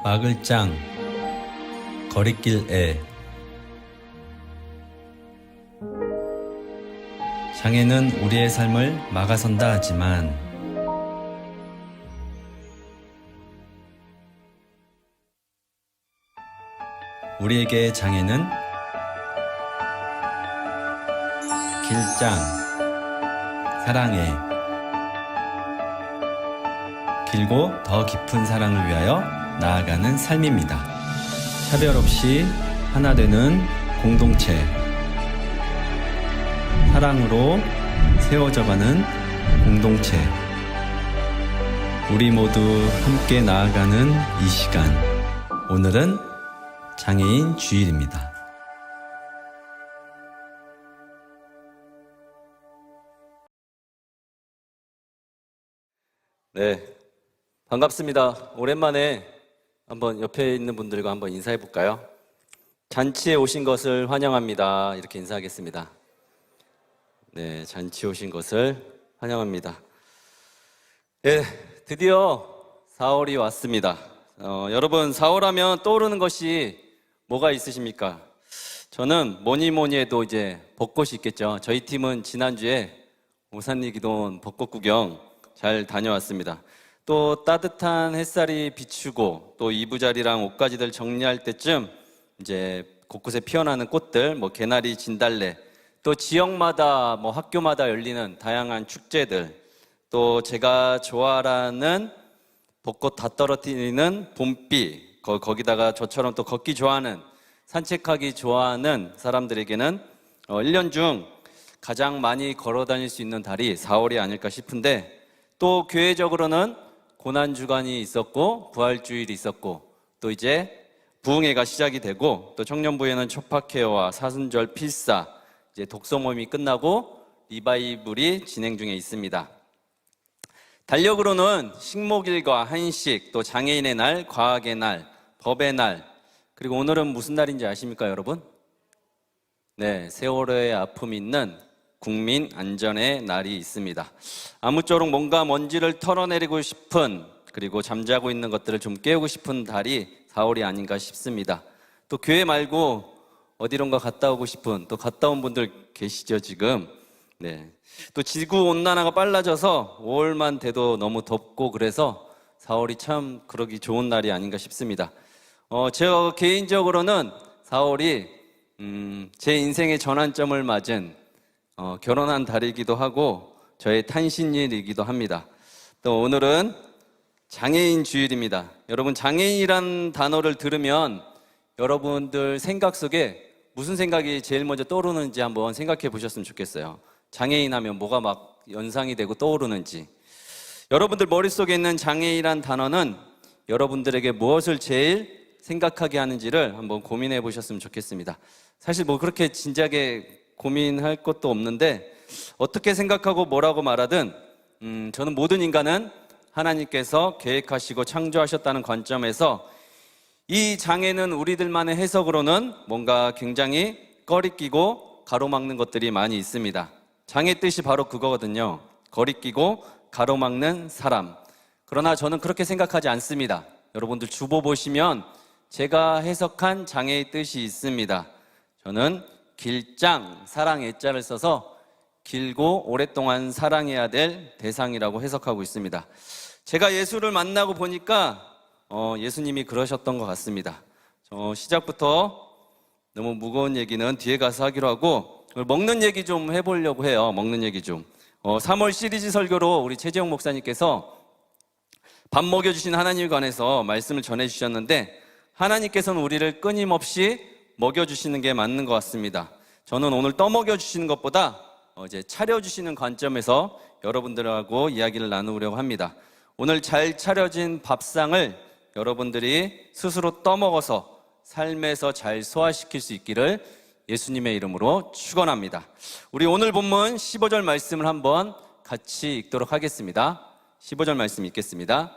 마글짱 거리길 애. 장애는 우리의 삶을 막아선다 하지만 우리에게 장애는 길장, 사랑해, 길고 더 깊은 사랑을 위하여 나아가는 삶입니다. 차별 없이 하나 되는 공동체, 사랑으로 세워져가는 공동체, 우리 모두 함께 나아가는 이 시간. 오늘은 장애인 주일입니다. 네, 반갑습니다. 오랜만에 한번 옆에 있는 분들과 한번 인사해 볼까요? 잔치에 오신 것을 환영합니다. 이렇게 인사하겠습니다. 네, 잔치에 오신 것을 환영합니다. 네, 드디어 4월이 왔습니다. 여러분, 4월 하면 떠오르는 것이 뭐가 있으십니까? 저는 뭐니 해도 이제 벚꽃이 있겠죠. 저희 팀은 지난주에 오산리 기도원 벚꽃 구경 잘 다녀왔습니다. 또 따뜻한 햇살이 비추고 또 이부자리랑 옷가지들 정리할 때쯤 이제 곳곳에 피어나는 꽃들, 개나리, 진달래, 또 지역마다 학교마다 열리는 다양한 축제들, 또 제가 좋아하는 벚꽃 다 떨어뜨리는 봄비, 거기다가 저처럼 또 걷기 좋아하는, 산책하기 좋아하는 사람들에게는 1년 중 가장 많이 걸어 다닐 수 있는 달이 4월이 아닐까 싶은데, 또 교회적으로는 고난주간이 있었고 부활주일이 있었고 또 이제 부흥회가 시작이 되고 또 청년부에는 촉박케어와 사순절 필사, 이제 독서 모임이 끝나고 리바이블이 진행 중에 있습니다. 달력으로는 식목일과 한식, 또 장애인의 날, 과학의 날, 법의 날, 그리고 오늘은 무슨 날인지 아십니까, 여러분? 네, 세월호의 아픔이 있는 국민 안전의 날이 있습니다. 아무쪼록 뭔가 먼지를 털어내리고 싶은, 그리고 잠자고 있는 것들을 좀 깨우고 싶은 달이 4월이 아닌가 싶습니다. 또 교회 말고 어디론가 갔다 오고 싶은, 또 갔다 온 분들 계시죠, 지금? 네. 또 지구 온난화가 빨라져서 5월만 돼도 너무 덥고 그래서 4월이 참 그러기 좋은 날이 아닌가 싶습니다. 제가 개인적으로는 4월이 제 인생의 전환점을 맞은 결혼한 달이기도 하고 저의 탄신일이기도 합니다. 또 오늘은 장애인 주일입니다. 여러분, 장애인이란 단어를 들으면 여러분들 생각 속에 무슨 생각이 제일 먼저 떠오르는지 한번 생각해 보셨으면 좋겠어요. 장애인 하면 뭐가 막 연상이 되고 떠오르는지. 여러분들 머릿속에 있는 장애인이란 단어는 여러분들에게 무엇을 제일 생각하게 하는지를 한번 고민해 보셨으면 좋겠습니다. 사실 그렇게 진지하게 고민할 것도 없는데 어떻게 생각하고 뭐라고 말하든 저는 모든 인간은 하나님께서 계획하시고 창조하셨다는 관점에서 이 장애는 우리들만의 해석으로는 뭔가 굉장히 꺼리끼고 가로막는 것들이 많이 있습니다. 장애 뜻이 바로 그거거든요. 거리끼고 가로막는 사람. 그러나 저는 그렇게 생각하지 않습니다. 여러분들 주보 보시면 제가 해석한 장애의 뜻이 있습니다. 저는 길장, 사랑 애자를 써서 길고 오랫동안 사랑해야 될 대상이라고 해석하고 있습니다. 제가 예수를 만나고 보니까 예수님이 그러셨던 것 같습니다. 시작부터 너무 무거운 얘기는 뒤에 가서 하기로 하고 먹는 얘기 좀 해보려고 해요. 먹는 얘기 좀. 3월 시리즈 설교로 우리 최재용 목사님께서 밥 먹여주신 하나님에 관해서 말씀을 전해주셨는데 하나님께서는 우리를 끊임없이 먹여주시는 게 맞는 것 같습니다. 저는 오늘 떠먹여주시는 것보다 이제 차려주시는 관점에서 여러분들하고 이야기를 나누려고 합니다. 오늘 잘 차려진 밥상을 여러분들이 스스로 떠먹어서 삶에서 잘 소화시킬 수 있기를 예수님의 이름으로 축원합니다. 우리 오늘 본문 15절 말씀을 한번 같이 읽도록 하겠습니다. 15절 말씀 읽겠습니다.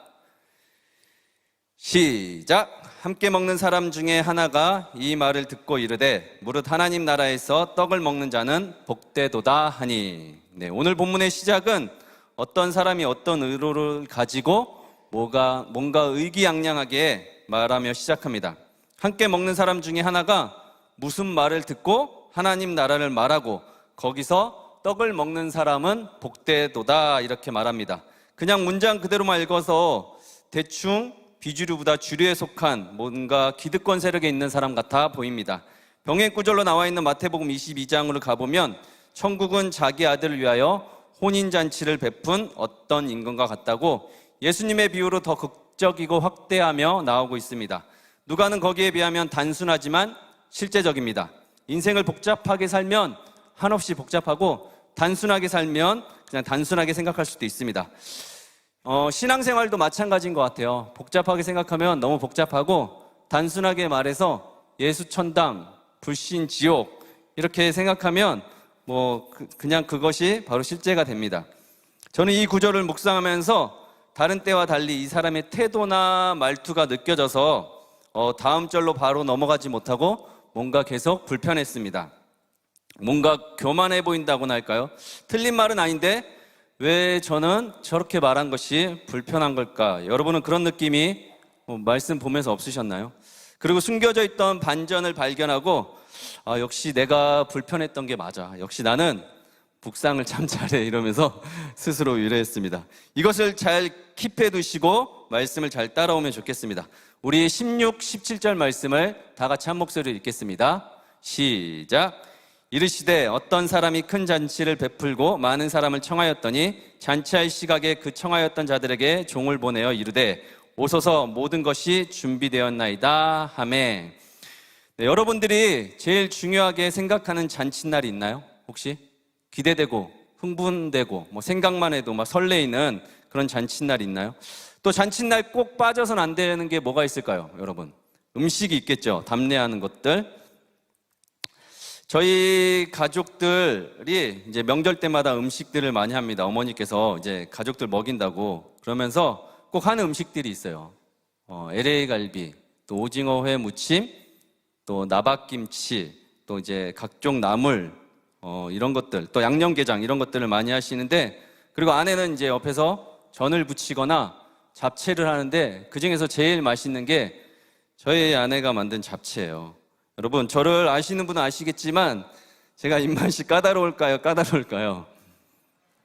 시작! 함께 먹는 사람 중에 하나가 이 말을 듣고 이르되 무릇 하나님 나라에서 떡을 먹는 자는 복되도다 하니. 네, 오늘 본문의 시작은 어떤 사람이 어떤 의도를 가지고 뭔가 의기양양하게 말하며 시작합니다. 함께 먹는 사람 중에 하나가 무슨 말을 듣고 하나님 나라를 말하고 거기서 떡을 먹는 사람은 복되도다 이렇게 말합니다. 그냥 문장 그대로만 읽어서 대충 비주류보다 주류에 속한 뭔가 기득권 세력에 있는 사람 같아 보입니다. 병행구절로 나와 있는 마태복음 22장으로 가보면 천국은 자기 아들을 위하여 혼인잔치를 베푼 어떤 임금과 같다고 예수님의 비유로 더 극적이고 확대하며 나오고 있습니다. 누가는 거기에 비하면 단순하지만 실제적입니다. 인생을 복잡하게 살면 한없이 복잡하고 단순하게 살면 그냥 단순하게 생각할 수도 있습니다. 신앙생활도 마찬가지인 것 같아요. 복잡하게 생각하면 너무 복잡하고 단순하게 말해서 예수천당, 불신 지옥 이렇게 생각하면 그냥 그것이 바로 실제가 됩니다. 저는 이 구절을 묵상하면서 다른 때와 달리 이 사람의 태도나 말투가 느껴져서 다음 절로 바로 넘어가지 못하고 뭔가 계속 불편했습니다. 뭔가 교만해 보인다고나 할까요? 틀린 말은 아닌데 왜 저는 저렇게 말한 것이 불편한 걸까? 여러분은 그런 느낌이 말씀 보면서 없으셨나요? 그리고 숨겨져 있던 반전을 발견하고 역시 내가 불편했던 게 맞아. 역시 나는 묵상을 참 잘해 이러면서 스스로 위로했습니다. 이것을 잘 킵해 두시고 말씀을 잘 따라오면 좋겠습니다. 우리 16, 17절 말씀을 다 같이 한 목소리로 읽겠습니다. 시작. 이르시되 어떤 사람이 큰 잔치를 베풀고 많은 사람을 청하였더니 잔치할 시각에 그 청하였던 자들에게 종을 보내어 이르되 오소서 모든 것이 준비되었나이다 하매. 네, 여러분들이 제일 중요하게 생각하는 잔칫날이 있나요? 혹시? 기대되고 흥분되고 생각만 해도 막 설레이는 그런 잔칫날이 있나요? 또 잔칫날 꼭 빠져선 안 되는 게 뭐가 있을까요, 여러분? 음식이 있겠죠. 답례하는 것들. 저희 가족들이 이제 명절 때마다 음식들을 많이 합니다. 어머니께서 이제 가족들 먹인다고 그러면서 꼭 하는 음식들이 있어요. LA 갈비, 또 오징어 회 무침, 또 나박김치, 또 이제 각종 나물, 이런 것들, 또 양념게장 이런 것들을 많이 하시는데, 그리고 아내는 이제 옆에서 전을 부치거나 잡채를 하는데 그 중에서 제일 맛있는 게 저희 아내가 만든 잡채예요. 여러분, 저를 아시는 분은 아시겠지만 제가 입맛이 까다로울까요? 까다로울까요?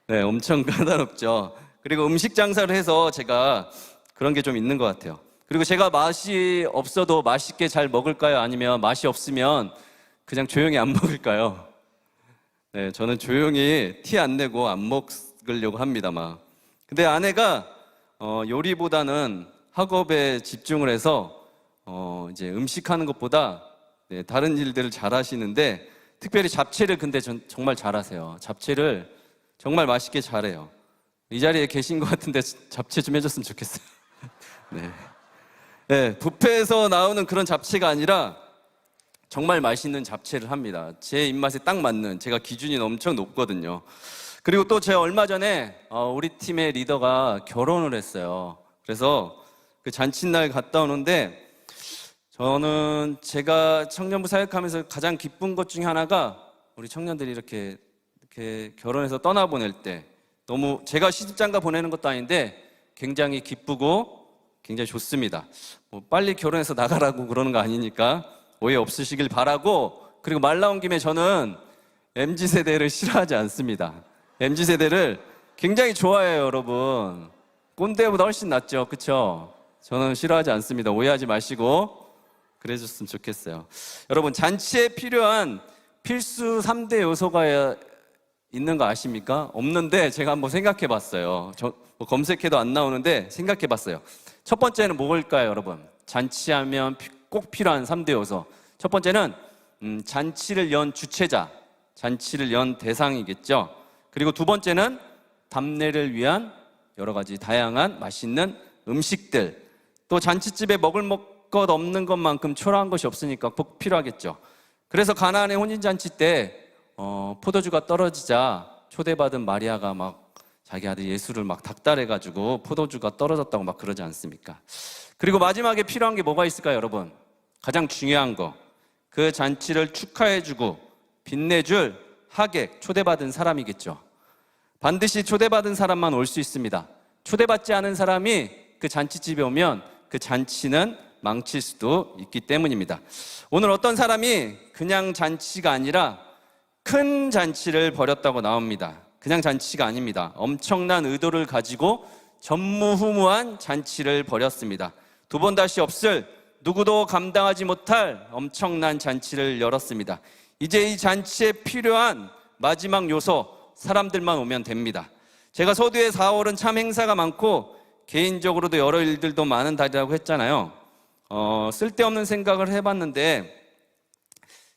네, 엄청 까다롭죠. 그리고 음식 장사를 해서 제가 그런 게 좀 있는 것 같아요. 그리고 제가 맛이 없어도 맛있게 잘 먹을까요? 아니면 맛이 없으면 그냥 조용히 안 먹을까요? 네, 저는 조용히 티 안 내고 안 먹으려고 합니다, 막. 근데 아내가 요리보다는 학업에 집중을 해서 이제 음식하는 것보다 다른 일들을 잘 하시는데, 특별히 잡채를 근데 정말 잘하세요. 잡채를 정말 맛있게 잘해요. 이 자리에 계신 것 같은데 잡채 좀 해줬으면 좋겠어요. 네, 뷔페에서 나오는 그런 잡채가 아니라 정말 맛있는 잡채를 합니다. 제 입맛에 딱 맞는, 제가 기준이 엄청 높거든요. 그리고 또 제가 얼마 전에 우리 팀의 리더가 결혼을 했어요. 그래서 그 잔칫날 갔다 오는데, 저는 제가 청년부 사역하면서 가장 기쁜 것 중에 하나가 우리 청년들이 이렇게 결혼해서 떠나보낼 때, 너무 제가 시집장가 보내는 것도 아닌데 굉장히 기쁘고 굉장히 좋습니다. 빨리 결혼해서 나가라고 그러는 거 아니니까 오해 없으시길 바라고, 그리고 말 나온 김에 저는 MZ세대를 싫어하지 않습니다. MZ세대를 굉장히 좋아해요, 여러분. 꼰대보다 훨씬 낫죠, 그쵸? 저는 싫어하지 않습니다. 오해하지 마시고 그래줬으면 좋겠어요. 여러분, 잔치에 필요한 필수 3대 요소가 있는 거 아십니까? 없는데 제가 한번 생각해 봤어요. 검색해도 안 나오는데 생각해 봤어요. 첫 번째는 뭘까요, 여러분? 잔치하면 꼭 필요한 3대 요소. 첫 번째는 잔치를 연 주체자, 잔치를 연 대상이겠죠. 그리고 두 번째는 답례를 위한 여러 가지 다양한 맛있는 음식들. 또 잔치집에 먹을 것 없는 것만큼 초라한 것이 없으니까 꼭 필요하겠죠. 그래서 가나안의 혼인잔치 때 포도주가 떨어지자 초대받은 마리아가 막 자기 아들 예수를 막 닥달해가지고 포도주가 떨어졌다고 막 그러지 않습니까? 그리고 마지막에 필요한 게 뭐가 있을까요, 여러분? 가장 중요한 거, 그 잔치를 축하해주고 빛내줄 하객, 초대받은 사람이겠죠. 반드시 초대받은 사람만 올 수 있습니다. 초대받지 않은 사람이 그 잔치집에 오면 그 잔치는 망칠 수도 있기 때문입니다. 오늘 어떤 사람이 그냥 잔치가 아니라 큰 잔치를 벌였다고 나옵니다. 그냥 잔치가 아닙니다. 엄청난 의도를 가지고 전무후무한 잔치를 벌였습니다. 두 번 다시 없을, 누구도 감당하지 못할 엄청난 잔치를 열었습니다. 이제 이 잔치에 필요한 마지막 요소, 사람들만 오면 됩니다. 제가 서두에 4월은 참 행사가 많고 개인적으로도 여러 일들도 많은 달이라고 했잖아요. 쓸데없는 생각을 해봤는데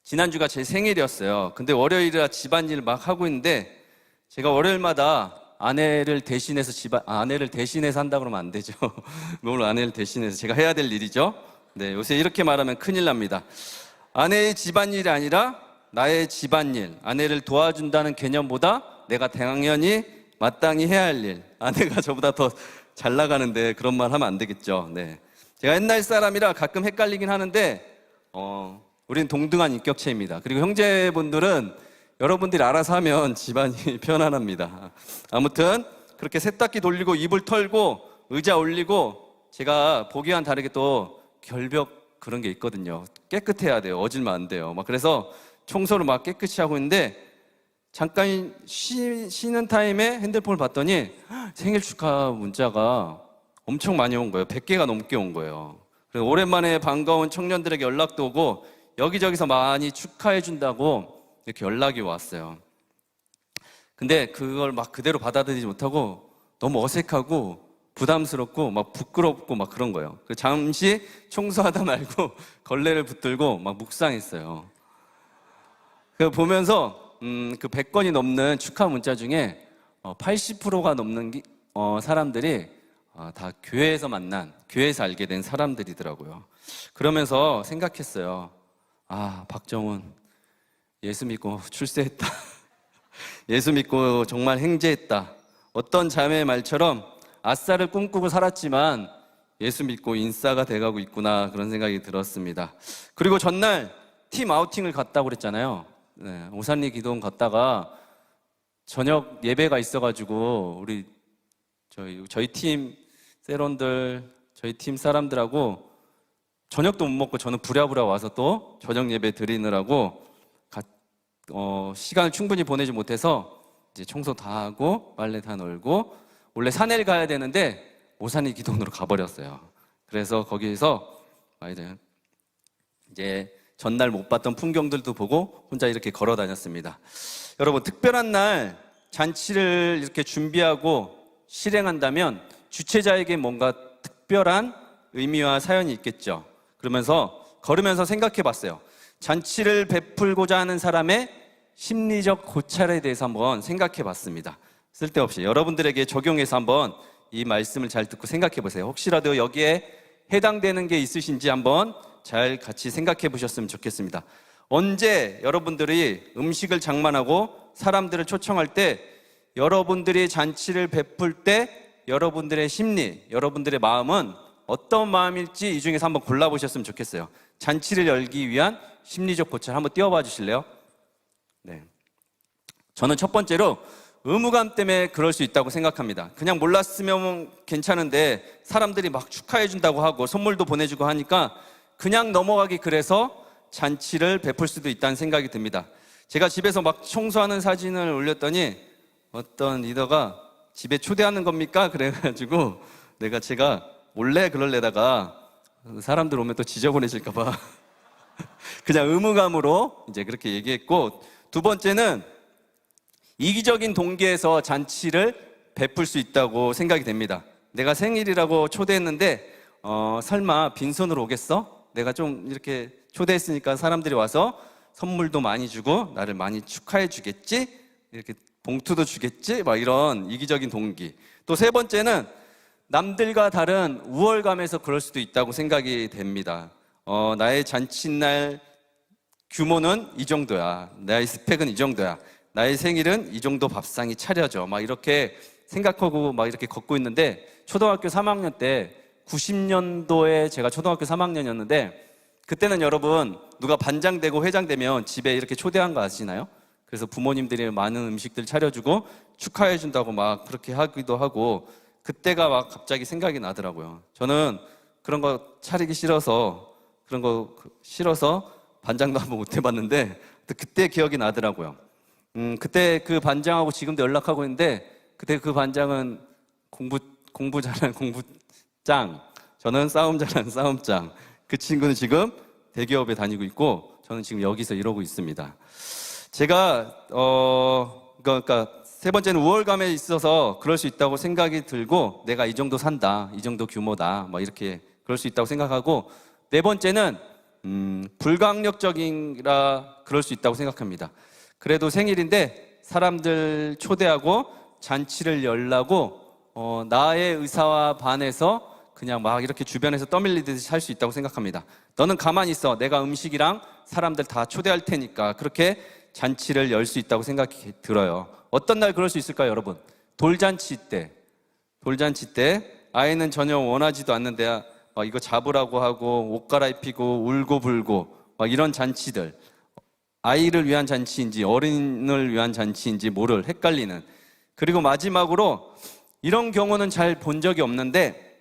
지난주가 제 생일이었어요. 근데 월요일이라 집안일을 막 하고 있는데 제가 월요일마다 아내를 대신해서 한다 그러면 안 되죠. 오늘 아내를 대신해서 제가 해야 될 일이죠. 네, 요새 이렇게 말하면 큰일 납니다. 아내의 집안일이 아니라 나의 집안일, 아내를 도와준다는 개념보다 내가 당연히 마땅히 해야 할 일, 아내가 저보다 더 잘 나가는데 그런 말 하면 안 되겠죠. 네, 제가 옛날 사람이라 가끔 헷갈리긴 하는데 우린 동등한 인격체입니다. 그리고 형제분들은 여러분들이 알아서 하면 집안이 편안합니다. 아무튼 그렇게 세탁기 돌리고 이불 털고 의자 올리고 제가 보기와는 다르게 또 결벽 그런 게 있거든요. 깨끗해야 돼요. 어질면 안 돼요. 그래서 청소를 막 깨끗이 하고 있는데 잠깐 쉬는 타임에 핸드폰을 봤더니 생일 축하 문자가 엄청 많이 온 거예요. 100개가 넘게 온 거예요. 그래서 오랜만에 반가운 청년들에게 연락도 오고 여기저기서 많이 축하해 준다고 이렇게 연락이 왔어요. 근데 그걸 막 그대로 받아들이지 못하고 너무 어색하고 부담스럽고 막 부끄럽고 막 그런 거예요. 그래서 잠시 청소하다 말고 걸레를 붙들고 막 묵상했어요. 그 보면서 그 100건이 넘는 축하 문자 중에 80%가 넘는 사람들이 다 교회에서 만난, 교회에서 알게 된 사람들이더라고요. 그러면서 생각했어요. 박정훈 예수 믿고 출세했다. 예수 믿고 정말 행제했다. 어떤 자매의 말처럼 아싸를 꿈꾸고 살았지만 예수 믿고 인싸가 돼가고 있구나, 그런 생각이 들었습니다. 그리고 전날 팀 아우팅을 갔다고 그랬잖아요. 네, 오산리 기도원 갔다가 저녁 예배가 있어가지고 저희 팀 세론들, 저희 팀 사람들하고 저녁도 못 먹고 저는 부랴부랴 와서 또 저녁 예배 드리느라고 시간을 충분히 보내지 못해서 이제 청소 다 하고 빨래 다 널고 원래 산에를 가야 되는데 오산리 기도원으로 가버렸어요. 그래서 거기에서 이제 전날 못 봤던 풍경들도 보고 혼자 이렇게 걸어 다녔습니다. 여러분, 특별한 날 잔치를 이렇게 준비하고 실행한다면 주최자에게 뭔가 특별한 의미와 사연이 있겠죠. 그러면서 걸으면서 생각해 봤어요. 잔치를 베풀고자 하는 사람의 심리적 고찰에 대해서 한번 생각해 봤습니다. 쓸데없이 여러분들에게 적용해서 한번 이 말씀을 잘 듣고 생각해 보세요. 혹시라도 여기에 해당되는 게 있으신지 한번 잘 같이 생각해 보셨으면 좋겠습니다. 언제 여러분들이 음식을 장만하고 사람들을 초청할 때 여러분들이 잔치를 베풀 때 여러분들의 심리, 여러분들의 마음은 어떤 마음일지 이 중에서 한번 골라보셨으면 좋겠어요. 잔치를 열기 위한 심리적 고찰 한번 띄워봐 주실래요? 네. 저는 첫 번째로 의무감 때문에 그럴 수 있다고 생각합니다. 그냥 몰랐으면 괜찮은데 사람들이 막 축하해 준다고 하고 선물도 보내주고 하니까 그냥 넘어가기 그래서 잔치를 베풀 수도 있다는 생각이 듭니다. 제가 집에서 막 청소하는 사진을 올렸더니 어떤 리더가 집에 초대하는 겁니까? 그래가지고 제가 몰래 그럴래다가 사람들 오면 또 지저분해질까 봐 그냥 의무감으로 이제 그렇게 얘기했고, 두 번째는 이기적인 동기에서 잔치를 베풀 수 있다고 생각이 됩니다. 내가 생일이라고 초대했는데 설마 빈손으로 오겠어? 내가 좀 이렇게 초대했으니까 사람들이 와서 선물도 많이 주고 나를 많이 축하해 주겠지? 이렇게 봉투도 주겠지? 막 이런 이기적인 동기. 또 세 번째는 남들과 다른 우월감에서 그럴 수도 있다고 생각이 됩니다. 나의 잔칫날 규모는 이 정도야. 나의 스펙은 이 정도야. 나의 생일은 이 정도 밥상이 차려져. 막 이렇게 생각하고 막 이렇게 걷고 있는데 초등학교 3학년 때 90년도에 제가 초등학교 3학년이었는데 그때는 여러분 누가 반장 되고 회장 되면 집에 이렇게 초대한 거 아시나요? 그래서 부모님들이 많은 음식들 차려주고 축하해 준다고 막 그렇게 하기도 하고 그때가 막 갑자기 생각이 나더라고요. 저는 그런 거 차리기 싫어서 반장도 한번 못 해봤는데 그때 기억이 나더라고요. 그때 그 반장하고 지금도 연락하고 있는데 그때 그 반장은 공부 잘하는 공부짱, 저는 싸움 잘하는 싸움짱. 그 친구는 지금 대기업에 다니고 있고 저는 지금 여기서 이러고 있습니다. 제가 그러니까 세 번째는 우월감에 있어서 그럴 수 있다고 생각이 들고 내가 이 정도 산다, 이 정도 규모다, 뭐 이렇게 그럴 수 있다고 생각하고, 네 번째는 불강력적이라 그럴 수 있다고 생각합니다. 그래도 생일인데 사람들 초대하고 잔치를 열라고 나의 의사와 반해서 그냥 막 이렇게 주변에서 떠밀리듯이 살 수 있다고 생각합니다. 너는 가만히 있어. 내가 음식이랑 사람들 다 초대할 테니까 그렇게 잔치를 열 수 있다고 생각이 들어요. 어떤 날 그럴 수 있을까요, 여러분? 돌잔치 때 아이는 전혀 원하지도 않는데 이거 잡으라고 하고 옷 갈아입히고 울고 불고 이런 잔치들, 아이를 위한 잔치인지 어린을 위한 잔치인지 모를 헷갈리는. 그리고 마지막으로 이런 경우는 잘 본 적이 없는데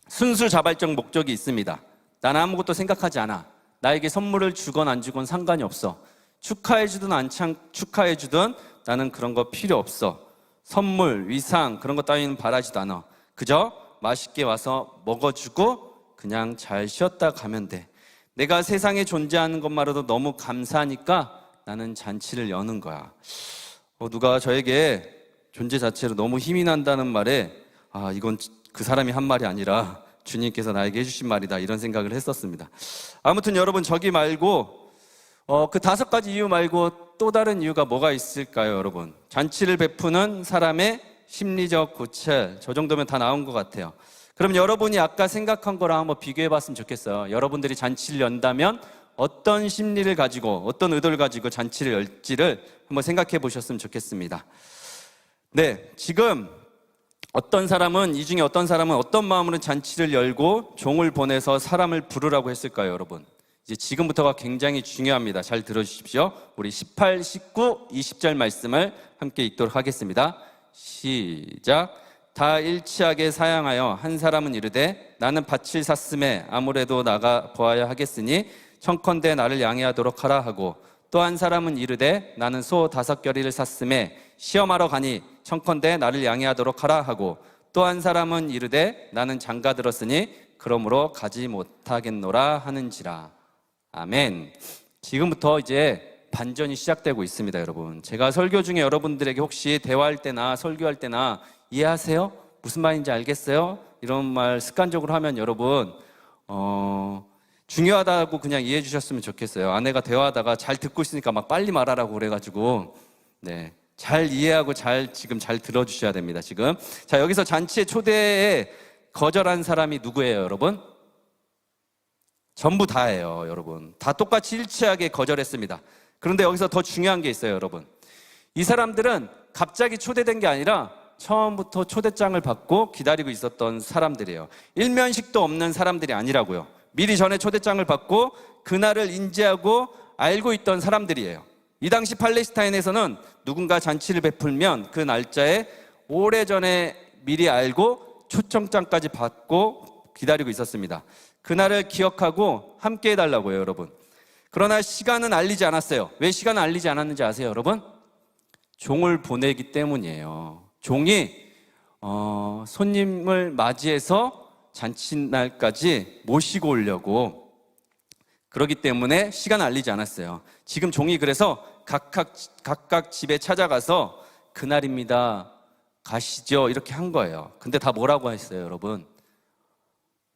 순수자발적 목적이 있습니다. 난 아무것도 생각하지 않아. 나에게 선물을 주건 안 주건 상관이 없어. 축하해주든 안 축하해주든 나는 그런 거 필요 없어. 선물, 위상 그런 거 따위는 바라지도 않아. 그저 맛있게 와서 먹어주고 그냥 잘 쉬었다 가면 돼. 내가 세상에 존재하는 것만으로도 너무 감사하니까 나는 잔치를 여는 거야. 누가 저에게 존재 자체로 너무 힘이 난다는 말에 이건 그 사람이 한 말이 아니라 주님께서 나에게 해주신 말이다, 이런 생각을 했었습니다. 아무튼 여러분, 저기 말고 그 5가지 이유 말고 또 다른 이유가 뭐가 있을까요, 여러분? 잔치를 베푸는 사람의 심리적 고찰, 저 정도면 다 나온 것 같아요. 그럼 여러분이 아까 생각한 거랑 한번 비교해 봤으면 좋겠어요. 여러분들이 잔치를 연다면 어떤 심리를 가지고 어떤 의도를 가지고 잔치를 열지를 한번 생각해 보셨으면 좋겠습니다. 네, 지금 이 중에 어떤 사람은 어떤 마음으로 잔치를 열고 종을 보내서 사람을 부르라고 했을까요, 여러분? 이제 지금부터가 굉장히 중요합니다. 잘 들어주십시오. 우리 18, 19, 20절 말씀을 함께 읽도록 하겠습니다. 시작. 다 일치하게 사양하여 한 사람은 이르되 나는 밭을 샀음에 아무래도 나가 보아야 하겠으니 청컨대 나를 양해하도록 하라 하고, 또 한 사람은 이르되 나는 소 5겨리를 샀음에 시험하러 가니 청컨대 나를 양해하도록 하라 하고, 또 한 사람은 이르되 나는 장가 들었으니 그러므로 가지 못하겠노라 하는지라. 아멘. 지금부터 이제 반전이 시작되고 있습니다, 여러분. 제가 설교 중에 여러분들에게 혹시 대화할 때나 설교할 때나 이해하세요? 무슨 말인지 알겠어요? 이런 말 습관적으로 하면 여러분 중요하다고 그냥 이해해 주셨으면 좋겠어요. 아내가 대화하다가 잘 듣고 있으니까 막 빨리 말하라고 그래가지고 잘 이해하고 지금 잘 들어주셔야 됩니다. 지금 자, 여기서 잔치의 초대에 거절한 사람이 누구예요, 여러분? 전부 다예요, 여러분. 다 똑같이 일치하게 거절했습니다. 그런데 여기서 더 중요한 게 있어요, 여러분. 이 사람들은 갑자기 초대된 게 아니라 처음부터 초대장을 받고 기다리고 있었던 사람들이에요. 일면식도 없는 사람들이 아니라고요. 미리 전에 초대장을 받고 그날을 인지하고 알고 있던 사람들이에요. 이 당시 팔레스타인에서는 누군가 잔치를 베풀면 그 날짜에 오래전에 미리 알고 초청장까지 받고 기다리고 있었습니다. 그날을 기억하고 함께 해달라고요, 여러분. 그러나 시간은 알리지 않았어요. 왜 시간을 알리지 않았는지 아세요, 여러분? 종을 보내기 때문이에요. 종이 손님을 맞이해서 잔치날까지 모시고 오려고, 그러기 때문에 시간을 알리지 않았어요. 지금 종이 그래서 각각 집에 찾아가서 그날입니다, 가시죠, 이렇게 한 거예요. 근데 다 뭐라고 했어요, 여러분?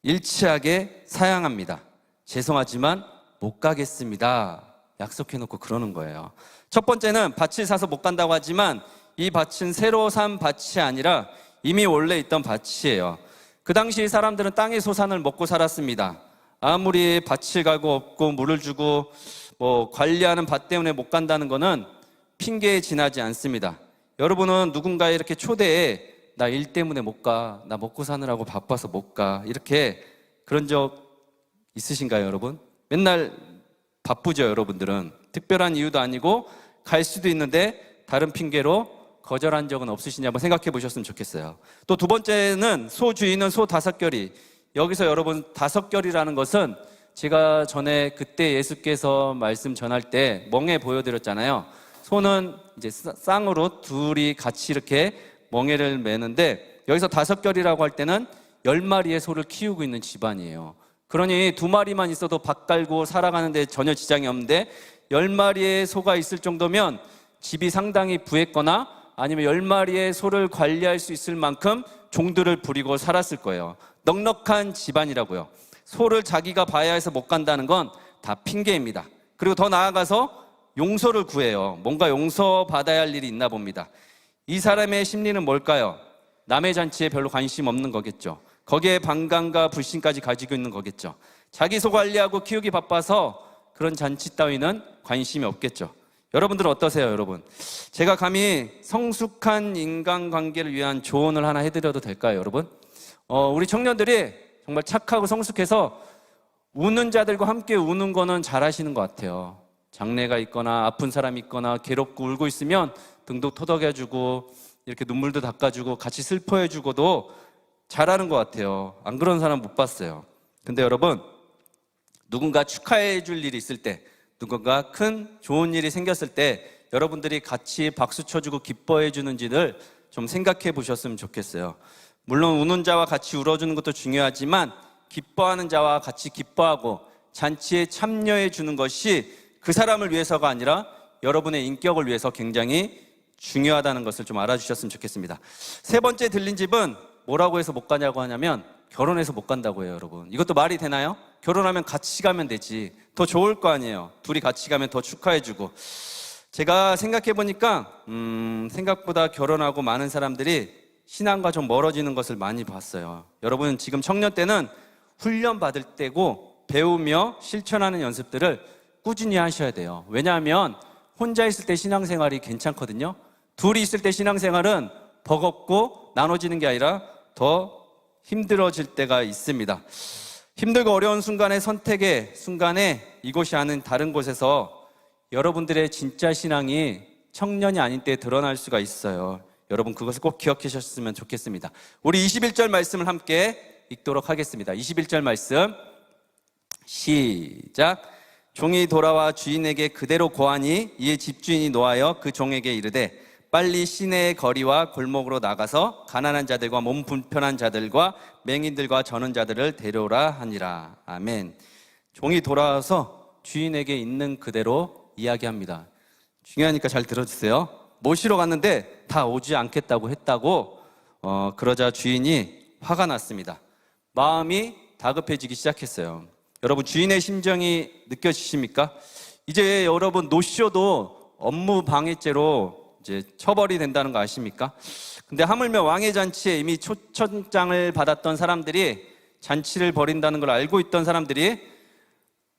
일치하게 사양합니다. 죄송하지만 못 가겠습니다. 약속해놓고 그러는 거예요. 첫 번째는 밭을 사서 못 간다고 하지만 이 밭은 새로 산 밭이 아니라 이미 원래 있던 밭이에요. 그 당시 사람들은 땅의 소산을 먹고 살았습니다. 아무리 밭을 가고 없고 물을 주고 관리하는 밭 때문에 못 간다는 거는 핑계에 지나지 않습니다. 여러분은 누군가에 이렇게 초대해, 나 일 때문에 못 가, 나 먹고 사느라고 바빠서 못 가, 이렇게 그런 적 있으신가요, 여러분? 맨날 바쁘죠, 여러분들은. 특별한 이유도 아니고 갈 수도 있는데 다른 핑계로 거절한 적은 없으시냐 한번 생각해 보셨으면 좋겠어요. 또 두 번째는 소 주인은 소 5겨리, 여기서 여러분 다섯 결이라는 것은 제가 전에 그때 예수께서 말씀 전할 때 멍에 보여드렸잖아요. 소는 이제 쌍으로 둘이 같이 이렇게 멍에를 매는데 여기서 다섯 결이라고 할 때는 10마리의 소를 키우고 있는 집안이에요. 그러니 2마리만 있어도 밥 갈고 살아가는데 전혀 지장이 없는데 10마리의 소가 있을 정도면 집이 상당히 부했거나 아니면 10마리의 소를 관리할 수 있을 만큼 종들을 부리고 살았을 거예요. 넉넉한 집안이라고요. 소를 자기가 봐야 해서 못 간다는 건 다 핑계입니다. 그리고 더 나아가서 용서를 구해요. 뭔가 용서받아야 할 일이 있나 봅니다. 이 사람의 심리는 뭘까요? 남의 잔치에 별로 관심 없는 거겠죠. 거기에 반감과 불신까지 가지고 있는 거겠죠. 자기 소 관리하고 키우기 바빠서 그런 잔치 따위는 관심이 없겠죠. 여러분들은 어떠세요, 여러분? 제가 감히 성숙한 인간관계를 위한 조언을 하나 해드려도 될까요, 여러분? 우리 청년들이 정말 착하고 성숙해서 우는 자들과 함께 우는 거는 잘하시는 것 같아요. 장례가 있거나 아픈 사람이 있거나 괴롭고 울고 있으면 등도 토닥여주고 이렇게 눈물도 닦아주고 같이 슬퍼해주고도 잘하는 것 같아요. 안 그런 사람 못 봤어요. 근데 여러분, 누군가 축하해 줄 일이 있을 때, 누군가 큰 좋은 일이 생겼을 때 여러분들이 같이 박수 쳐주고 기뻐해 주는지를 좀 생각해 보셨으면 좋겠어요. 물론 우는 자와 같이 울어주는 것도 중요하지만 기뻐하는 자와 같이 기뻐하고 잔치에 참여해 주는 것이 그 사람을 위해서가 아니라 여러분의 인격을 위해서 굉장히 중요하다는 것을 좀 알아주셨으면 좋겠습니다. 세 번째 들린 집은 뭐라고 해서 못 가냐고 하냐면 결혼해서 못 간다고 해요, 여러분. 이것도 말이 되나요? 결혼하면 같이 가면 되지. 더 좋을 거 아니에요. 둘이 같이 가면 더 축하해주고. 제가 생각해 보니까 생각보다 결혼하고 많은 사람들이 신앙과 좀 멀어지는 것을 많이 봤어요. 여러분, 지금 청년 때는 훈련 받을 때고 배우며 실천하는 연습들을 꾸준히 하셔야 돼요. 왜냐하면 혼자 있을 때 신앙생활이 괜찮거든요. 둘이 있을 때 신앙생활은 버겁고 나눠지는 게 아니라 더 힘들어질 때가 있습니다. 힘들고 어려운 순간의 선택의 순간에 이곳이 아닌 다른 곳에서 여러분들의 진짜 신앙이 청년이 아닌 때 드러날 수가 있어요. 여러분, 그것을 꼭 기억하셨으면 좋겠습니다. 우리 21절 말씀을 함께 읽도록 하겠습니다. 21절 말씀 시작. 종이 돌아와 주인에게 그대로 고하니 이에 집주인이 노하여 그 종에게 이르되 빨리 시내의 거리와 골목으로 나가서 가난한 자들과 몸 불편한 자들과 맹인들과 저는 자들을 데려오라 하니라. 아멘. 종이 돌아와서 주인에게 있는 그대로 이야기합니다. 중요하니까 잘 들어주세요. 모시러 갔는데 다 오지 않겠다고 했다고 그러자 주인이 화가 났습니다. 마음이 다급해지기 시작했어요. 여러분, 주인의 심정이 느껴지십니까? 이제 여러분 노쇼도 업무 방해죄로 이제 처벌이 된다는 거 아십니까? 근데 하물며 왕의 잔치에 이미 초청장을 받았던 사람들이 잔치를 벌인다는 걸 알고 있던 사람들이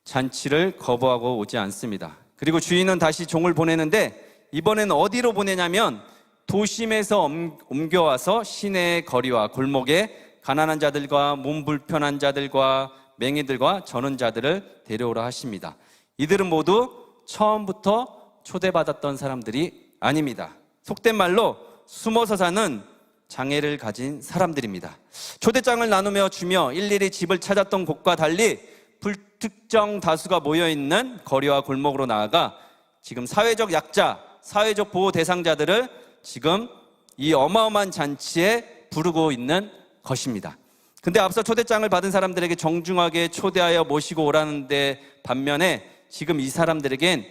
잔치를 거부하고 오지 않습니다. 그리고 주인은 다시 종을 보내는데 이번에는 어디로 보내냐면 도심에서 옮겨와서 시내의 거리와 골목에 가난한 자들과 몸 불편한 자들과 맹인들과 저는 자들을 데려오라 하십니다. 이들은 모두 처음부터 초대받았던 사람들이 아닙니다. 속된 말로 숨어서 사는 장애를 가진 사람들입니다. 초대장을 나누며 주며 일일이 집을 찾았던 곳과 달리 불특정 다수가 모여있는 거리와 골목으로 나아가 지금 사회적 약자, 사회적 보호 대상자들을 지금 이 어마어마한 잔치에 부르고 있는 것입니다. 근데 앞서 초대장을 받은 사람들에게 정중하게 초대하여 모시고 오라는데 반면에 지금 이 사람들에겐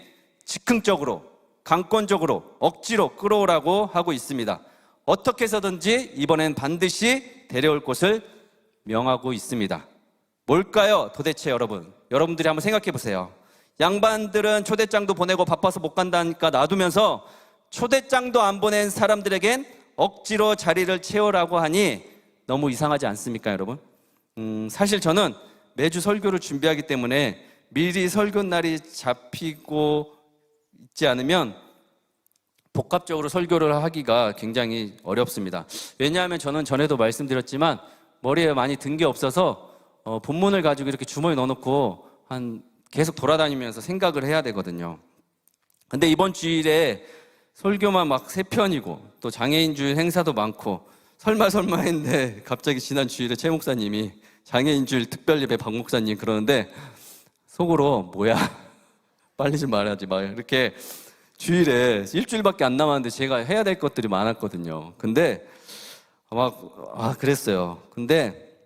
즉흥적으로, 강권적으로, 억지로 끌어오라고 하고 있습니다. 어떻게 해서든지 이번엔 반드시 데려올 곳을 명하고 있습니다. 뭘까요, 도대체 여러분? 여러분들이 한번 생각해 보세요. 양반들은 초대장도 보내고 바빠서 못 간다니까 놔두면서 초대장도 안 보낸 사람들에겐 억지로 자리를 채우라고 하니 너무 이상하지 않습니까, 여러분? 사실 저는 매주 설교를 준비하기 때문에 미리 설교 날이 잡히고 있지 않으면 복합적으로 설교를 하기가 굉장히 어렵습니다. 왜냐하면 저는 전에도 말씀드렸지만 머리에 많이 든 게 없어서 본문을 가지고 이렇게 주머니에 넣어놓고 계속 돌아다니면서 생각을 해야 되거든요. 근데 이번 주일에 설교만 막 3편이고 또 장애인 주일 행사도 많고 설마 했는데 갑자기 지난 주일에 최 목사님이 장애인 주일 특별 예배 박 목사님 그러는데 속으로 뭐야 빨리 좀 말해야지 막 이렇게 주일에 일주일밖에 안 남았는데 제가 해야 될 것들이 많았거든요. 근데 그랬어요. 근데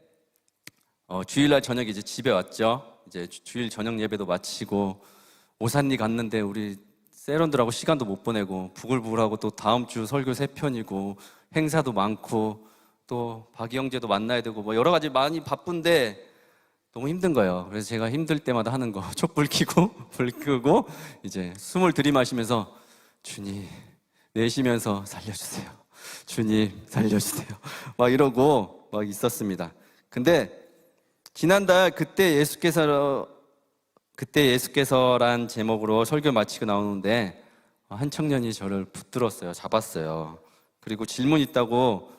주일날 저녁에 이제 집에 왔죠. 이제 주일 저녁 예배도 마치고 오산리 갔는데 우리 세런들하고 시간도 못 보내고 부글부글하고 또 다음 주 설교 3편이고 행사도 많고 또 박이 형제도 만나야 되고 뭐 여러 가지 많이 바쁜데 너무 힘든 거예요. 그래서 제가 힘들 때마다 하는 거 촛불 켜고 불 끄고 이제 숨을 들이마시면서 주님 내쉬면서 살려주세요. 주님 살려주세요. 막 이러고 막 있었습니다. 근데 지난달 그때 예수께서란 제목으로 설교 마치고 나오는데 한 청년이 저를 붙들었어요. 잡았어요. 그리고 질문 있다고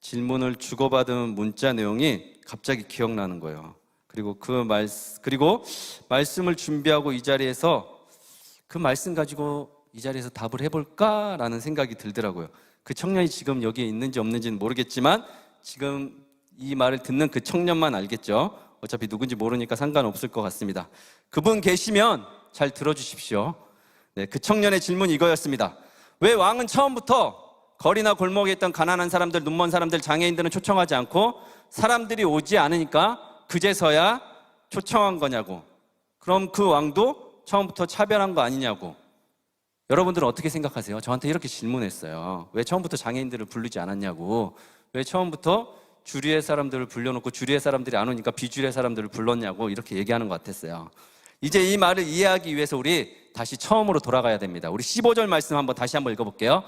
질문을 주고받은 문자 내용이 갑자기 기억나는 거예요. 그리고 그리고 말씀을 준비하고 이 자리에서 그 말씀 가지고 이 자리에서 답을 해볼까라는 생각이 들더라고요. 그 청년이 지금 여기에 있는지 없는지는 모르겠지만 지금 이 말을 듣는 그 청년만 알겠죠. 어차피 누군지 모르니까 상관없을 것 같습니다. 그분 계시면 잘 들어주십시오. 네, 그 청년의 질문이 이거였습니다. 왜 왕은 처음부터 거리나 골목에 있던 가난한 사람들, 눈먼 사람들, 장애인들은 초청하지 않고 사람들이 오지 않으니까 그제서야 초청한 거냐고. 그럼 그 왕도 처음부터 차별한 거 아니냐고. 여러분들은 어떻게 생각하세요? 저한테 이렇게 질문했어요. 왜 처음부터 장애인들을 부르지 않았냐고. 왜 처음부터 주류의 사람들을 불러놓고 주류의 사람들이 안 오니까 비주류의 사람들을 불렀냐고 이렇게 얘기하는 것 같았어요. 이제 이 말을 이해하기 위해서 우리 다시 처음으로 돌아가야 됩니다. 우리 15절 말씀 다시 한번 읽어볼게요.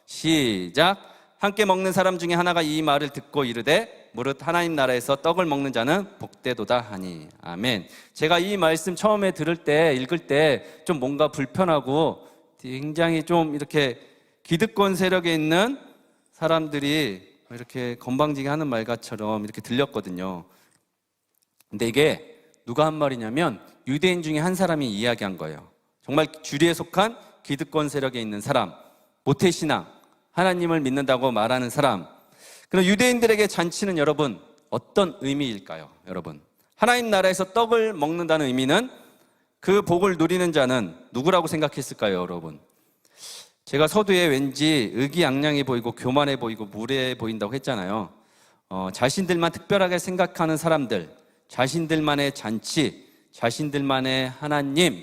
시작. 함께 먹는 사람 중에 하나가 이 말을 듣고 이르되 무릇 하나님 나라에서 떡을 먹는 자는 복되도다 하니. 아멘. 제가 이 말씀 처음에 읽을 때 좀 뭔가 불편하고 굉장히 좀 이렇게 기득권 세력에 있는 사람들이 이렇게 건방지게 하는 말처럼 이렇게 들렸거든요. 근데 이게 누가 한 말이냐면 유대인 중에 한 사람이 이야기한 거예요. 정말 주류에 속한 기득권 세력에 있는 사람, 모태신앙, 하나님을 믿는다고 말하는 사람. 그럼 유대인들에게 잔치는 여러분 어떤 의미일까요? 여러분, 하나님 나라에서 떡을 먹는다는 의미는 그 복을 누리는 자는 누구라고 생각했을까요? 여러분, 제가 서두에 왠지 의기양양해 보이고 교만해 보이고 무례해 보인다고 했잖아요. 자신들만 특별하게 생각하는 사람들, 자신들만의 잔치, 자신들만의 하나님,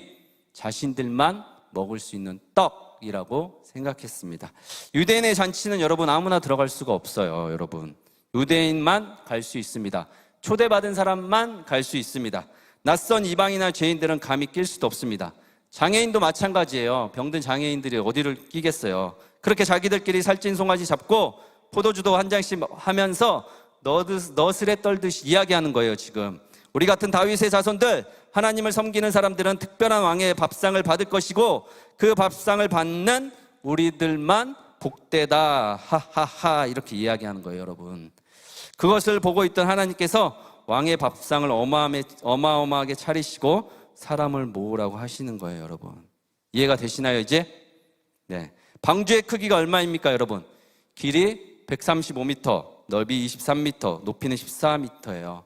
자신들만 먹을 수 있는 떡이라고 생각했습니다. 유대인의 잔치는 여러분 아무나 들어갈 수가 없어요. 여러분, 유대인만 갈 수 있습니다. 초대받은 사람만 갈 수 있습니다. 낯선 이방이나 죄인들은 감히 낄 수도 없습니다. 장애인도 마찬가지예요. 병든 장애인들이 어디를 끼겠어요. 그렇게 자기들끼리 살찐 송아지 잡고 포도주도 한 잔씩 하면서 너스레 떨듯이 이야기하는 거예요. 지금 우리 같은 다윗의 자손들, 하나님을 섬기는 사람들은 특별한 왕의 밥상을 받을 것이고 그 밥상을 받는 우리들만 복되다 하하하 이렇게 이야기하는 거예요. 여러분, 그것을 보고 있던 하나님께서 왕의 밥상을 어마어마하게 차리시고 사람을 모으라고 하시는 거예요. 여러분, 이해가 되시나요 이제? 네. 방주의 크기가 얼마입니까 여러분? 길이 135m, 넓이 23m, 높이는 14m예요.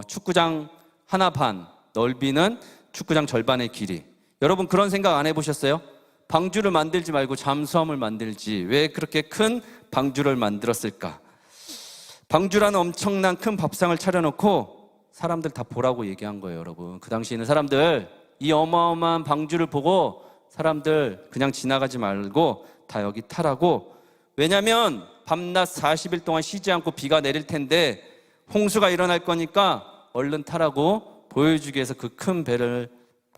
축구장 하나 반, 넓이는 축구장 절반의 길이. 여러분, 그런 생각 안 해보셨어요? 방주를 만들지 말고 잠수함을 만들지 왜 그렇게 큰 방주를 만들었을까? 방주라는 엄청난 큰 밥상을 차려놓고 사람들 다 보라고 얘기한 거예요. 여러분, 그 당시에 있는 사람들, 이 어마어마한 방주를 보고 사람들 그냥 지나가지 말고 다 여기 타라고. 왜냐면 밤낮 40일 동안 쉬지 않고 비가 내릴 텐데 홍수가 일어날 거니까 얼른 타라고 보여주기 위해서 그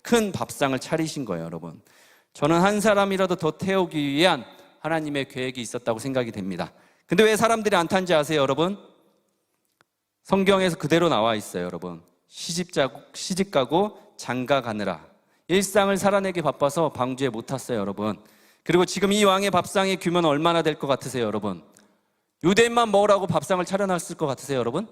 큰 밥상을 차리신 거예요. 여러분, 저는 한 사람이라도 더 태우기 위한 하나님의 계획이 있었다고 생각이 됩니다. 근데 왜 사람들이 안 탄지 아세요? 여러분, 성경에서 그대로 나와 있어요. 여러분, 시집 가고 장가 가느라 일상을 살아내기 바빠서 방주에 못 탔어요. 여러분, 그리고 지금 이 왕의 밥상의 규모는 얼마나 될 것 같으세요? 여러분, 유대인만 먹으라고 밥상을 차려놨을 것 같으세요? 여러분,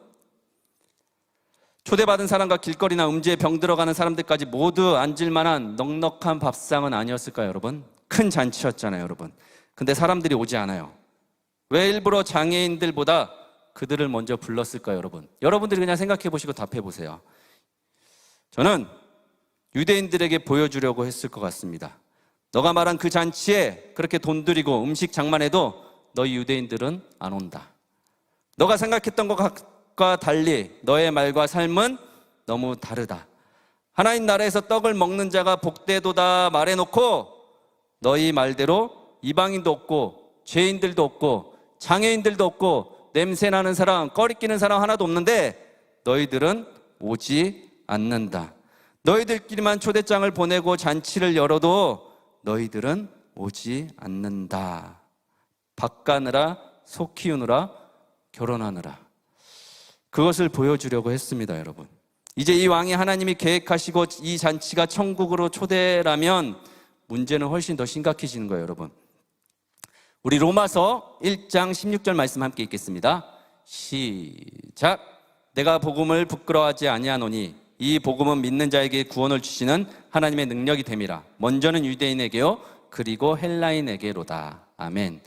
초대받은 사람과 길거리나 음주에 병 들어가는 사람들까지 모두 앉을 만한 넉넉한 밥상은 아니었을까요? 여러분, 큰 잔치였잖아요. 여러분, 근데 사람들이 오지 않아요. 왜? 일부러 장애인들보다 그들을 먼저 불렀을까요, 여러분? 여러분들이 그냥 생각해 보시고 답해 보세요. 저는 유대인들에게 보여주려고 했을 것 같습니다. 너가 말한 그 잔치에 그렇게 돈 들이고 음식 장만해도 너희 유대인들은 안 온다. 너가 생각했던 것과 달리 너의 말과 삶은 너무 다르다. 하나님 나라에서 떡을 먹는 자가 복되도다 말해놓고 너희 말대로 이방인도 없고 죄인들도 없고 장애인들도 없고 냄새나는 사람, 꺼리끼는 사람 하나도 없는데 너희들은 오지 않는다. 너희들끼리만 초대장을 보내고 잔치를 열어도 너희들은 오지 않는다. 밥 가느라, 속 키우느라, 결혼하느라. 그것을 보여주려고 했습니다, 여러분. 이제 이 왕이 하나님이 계획하시고 이 잔치가 천국으로 초대라면 문제는 훨씬 더 심각해지는 거예요, 여러분. 우리 로마서 1장 16절 말씀 함께 읽겠습니다. 시작. 내가 복음을 부끄러워하지 아니하노니 이 복음은 믿는 자에게 구원을 주시는 하나님의 능력이 됨이라. 먼저는 유대인에게요 그리고 헬라인에게로다. 아멘.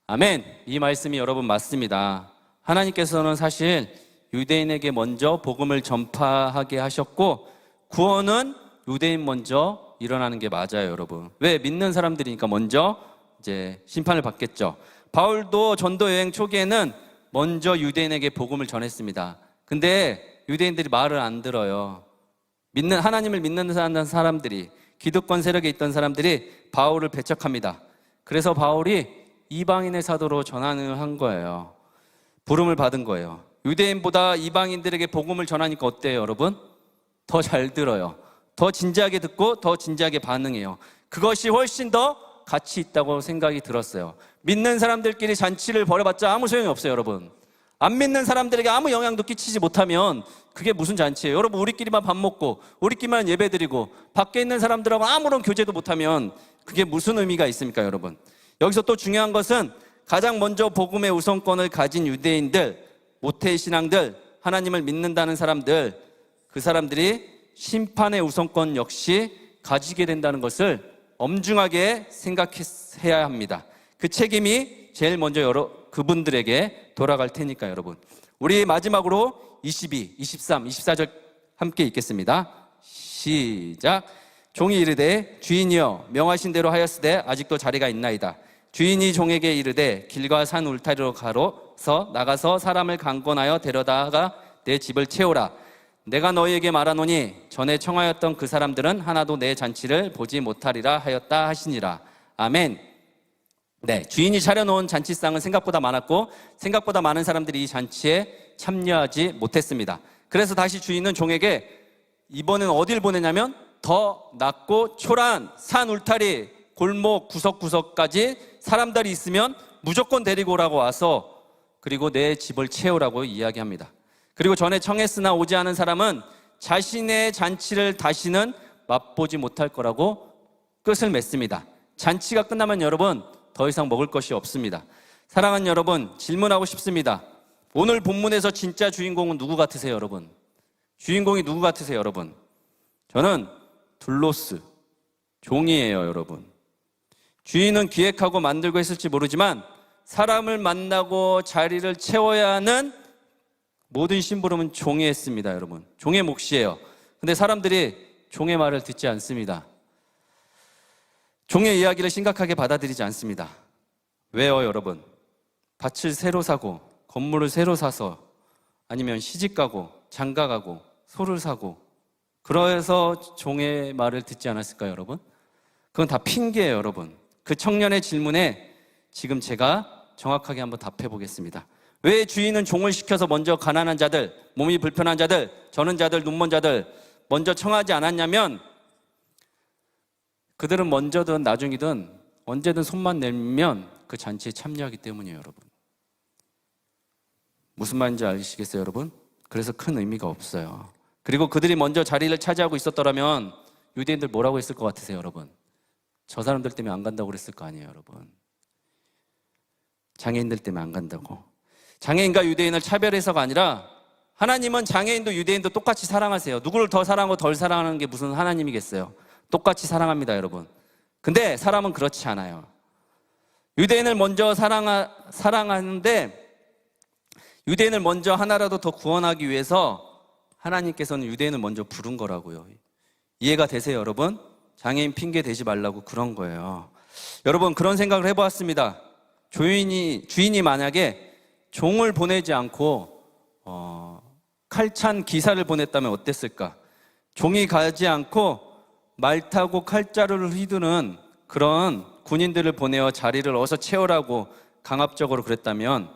아멘. 이 말씀이 여러분 맞습니다. 하나님께서는 사실 유대인에게 먼저 복음을 전파하게 하셨고 구원은 유대인 먼저 일어나는 게 맞아요, 여러분. 왜? 믿는 사람들이니까 먼저 이제 심판을 받겠죠. 바울도 전도 여행 초기에는 먼저 유대인에게 복음을 전했습니다. 근데 유대인들이 말을 안 들어요. 하나님을 믿는 사람들이, 기득권 세력에 있던 사람들이 바울을 배척합니다. 그래서 바울이 이방인의 사도로 전환을 한 거예요. 부름을 받은 거예요. 유대인보다 이방인들에게 복음을 전하니까 어때요, 여러분? 더 잘 들어요. 더 진지하게 듣고 더 진지하게 반응해요. 그것이 훨씬 더 가치 있다고 생각이 들었어요. 믿는 사람들끼리 잔치를 벌여봤자 아무 소용이 없어요, 여러분. 안 믿는 사람들에게 아무 영향도 끼치지 못하면 그게 무슨 잔치예요? 여러분, 우리끼리만 밥 먹고 우리끼리만 예배드리고 밖에 있는 사람들하고 아무런 교제도 못하면 그게 무슨 의미가 있습니까, 여러분? 여기서 또 중요한 것은 가장 먼저 복음의 우선권을 가진 유대인들, 모태 신앙들, 하나님을 믿는다는 사람들, 그 사람들이 심판의 우선권 역시 가지게 된다는 것을 엄중하게 생각해야 합니다. 그 책임이 제일 먼저 그분들에게 돌아갈 테니까, 여러분. 우리 마지막으로 22, 23, 24절 함께 읽겠습니다. 시작. 종이 이르되 주인이여 명하신 대로 하였으되 아직도 자리가 있나이다. 주인이 종에게 이르되 길과 산 울타리로 가로서 나가서 사람을 강권하여 데려다가 내 집을 채우라. 내가 너희에게 말하노니 전에 청하였던 그 사람들은 하나도 내 잔치를 보지 못하리라 하였다 하시니라. 아멘. 네, 주인이 차려놓은 잔치상은 생각보다 많았고 생각보다 많은 사람들이 이 잔치에 참여하지 못했습니다. 그래서 다시 주인은 종에게 이번엔 어딜 보내냐면 더 낮고 초라한 산 울타리, 골목 구석구석까지 사람들이 있으면 무조건 데리고 오라고 와서 그리고 내 집을 채우라고 이야기합니다. 그리고 전에 청했으나 오지 않은 사람은 자신의 잔치를 다시는 맛보지 못할 거라고 끝을 맺습니다. 잔치가 끝나면 여러분 더 이상 먹을 것이 없습니다. 사랑하는 여러분, 질문하고 싶습니다. 오늘 본문에서 진짜 주인공은 누구 같으세요, 여러분? 주인공이 누구 같으세요, 여러분? 저는 둘로스, 종이에요, 여러분. 주인은 기획하고 만들고 했을지 모르지만 사람을 만나고 자리를 채워야 하는 모든 심부름은 종이 했습니다, 여러분. 종의 몫이에요. 근데 사람들이 종의 말을 듣지 않습니다. 종의 이야기를 심각하게 받아들이지 않습니다. 왜요, 여러분? 밭을 새로 사고 건물을 새로 사서 아니면 시집가고 장가가고 소를 사고 그래서 종의 말을 듣지 않았을까요, 여러분? 그건 다 핑계예요, 여러분. 그 청년의 질문에 지금 제가 정확하게 한번 답해 보겠습니다. 왜 주인은 종을 시켜서 먼저 가난한 자들, 몸이 불편한 자들, 저는 자들, 눈먼 자들 먼저 청하지 않았냐면 그들은 먼저든 나중이든 언제든 손만 내면 그 잔치에 참여하기 때문이에요, 여러분. 무슨 말인지 아시겠어요, 여러분? 그래서 큰 의미가 없어요. 그리고 그들이 먼저 자리를 차지하고 있었더라면 유대인들 뭐라고 했을 것 같으세요, 여러분? 저 사람들 때문에 안 간다고 그랬을 거 아니에요, 여러분. 장애인들 때문에 안 간다고. 장애인과 유대인을 차별해서가 아니라 하나님은 장애인도 유대인도 똑같이 사랑하세요. 누구를 더 사랑하고 덜 사랑하는 게 무슨 하나님이겠어요? 똑같이 사랑합니다, 여러분. 근데 사람은 그렇지 않아요. 유대인을 먼저 사랑하는데 유대인을 먼저 하나라도 더 구원하기 위해서 하나님께서는 유대인을 먼저 부른 거라고요. 이해가 되세요, 여러분? 장애인 핑계 대지 말라고 그런 거예요. 여러분, 그런 생각을 해보았습니다. 주인이 만약에 종을 보내지 않고 칼찬 기사를 보냈다면 어땠을까? 종이 가지 않고 말 타고 칼자루를 휘두르는 그런 군인들을 보내어 자리를 어서 채우라고 강압적으로 그랬다면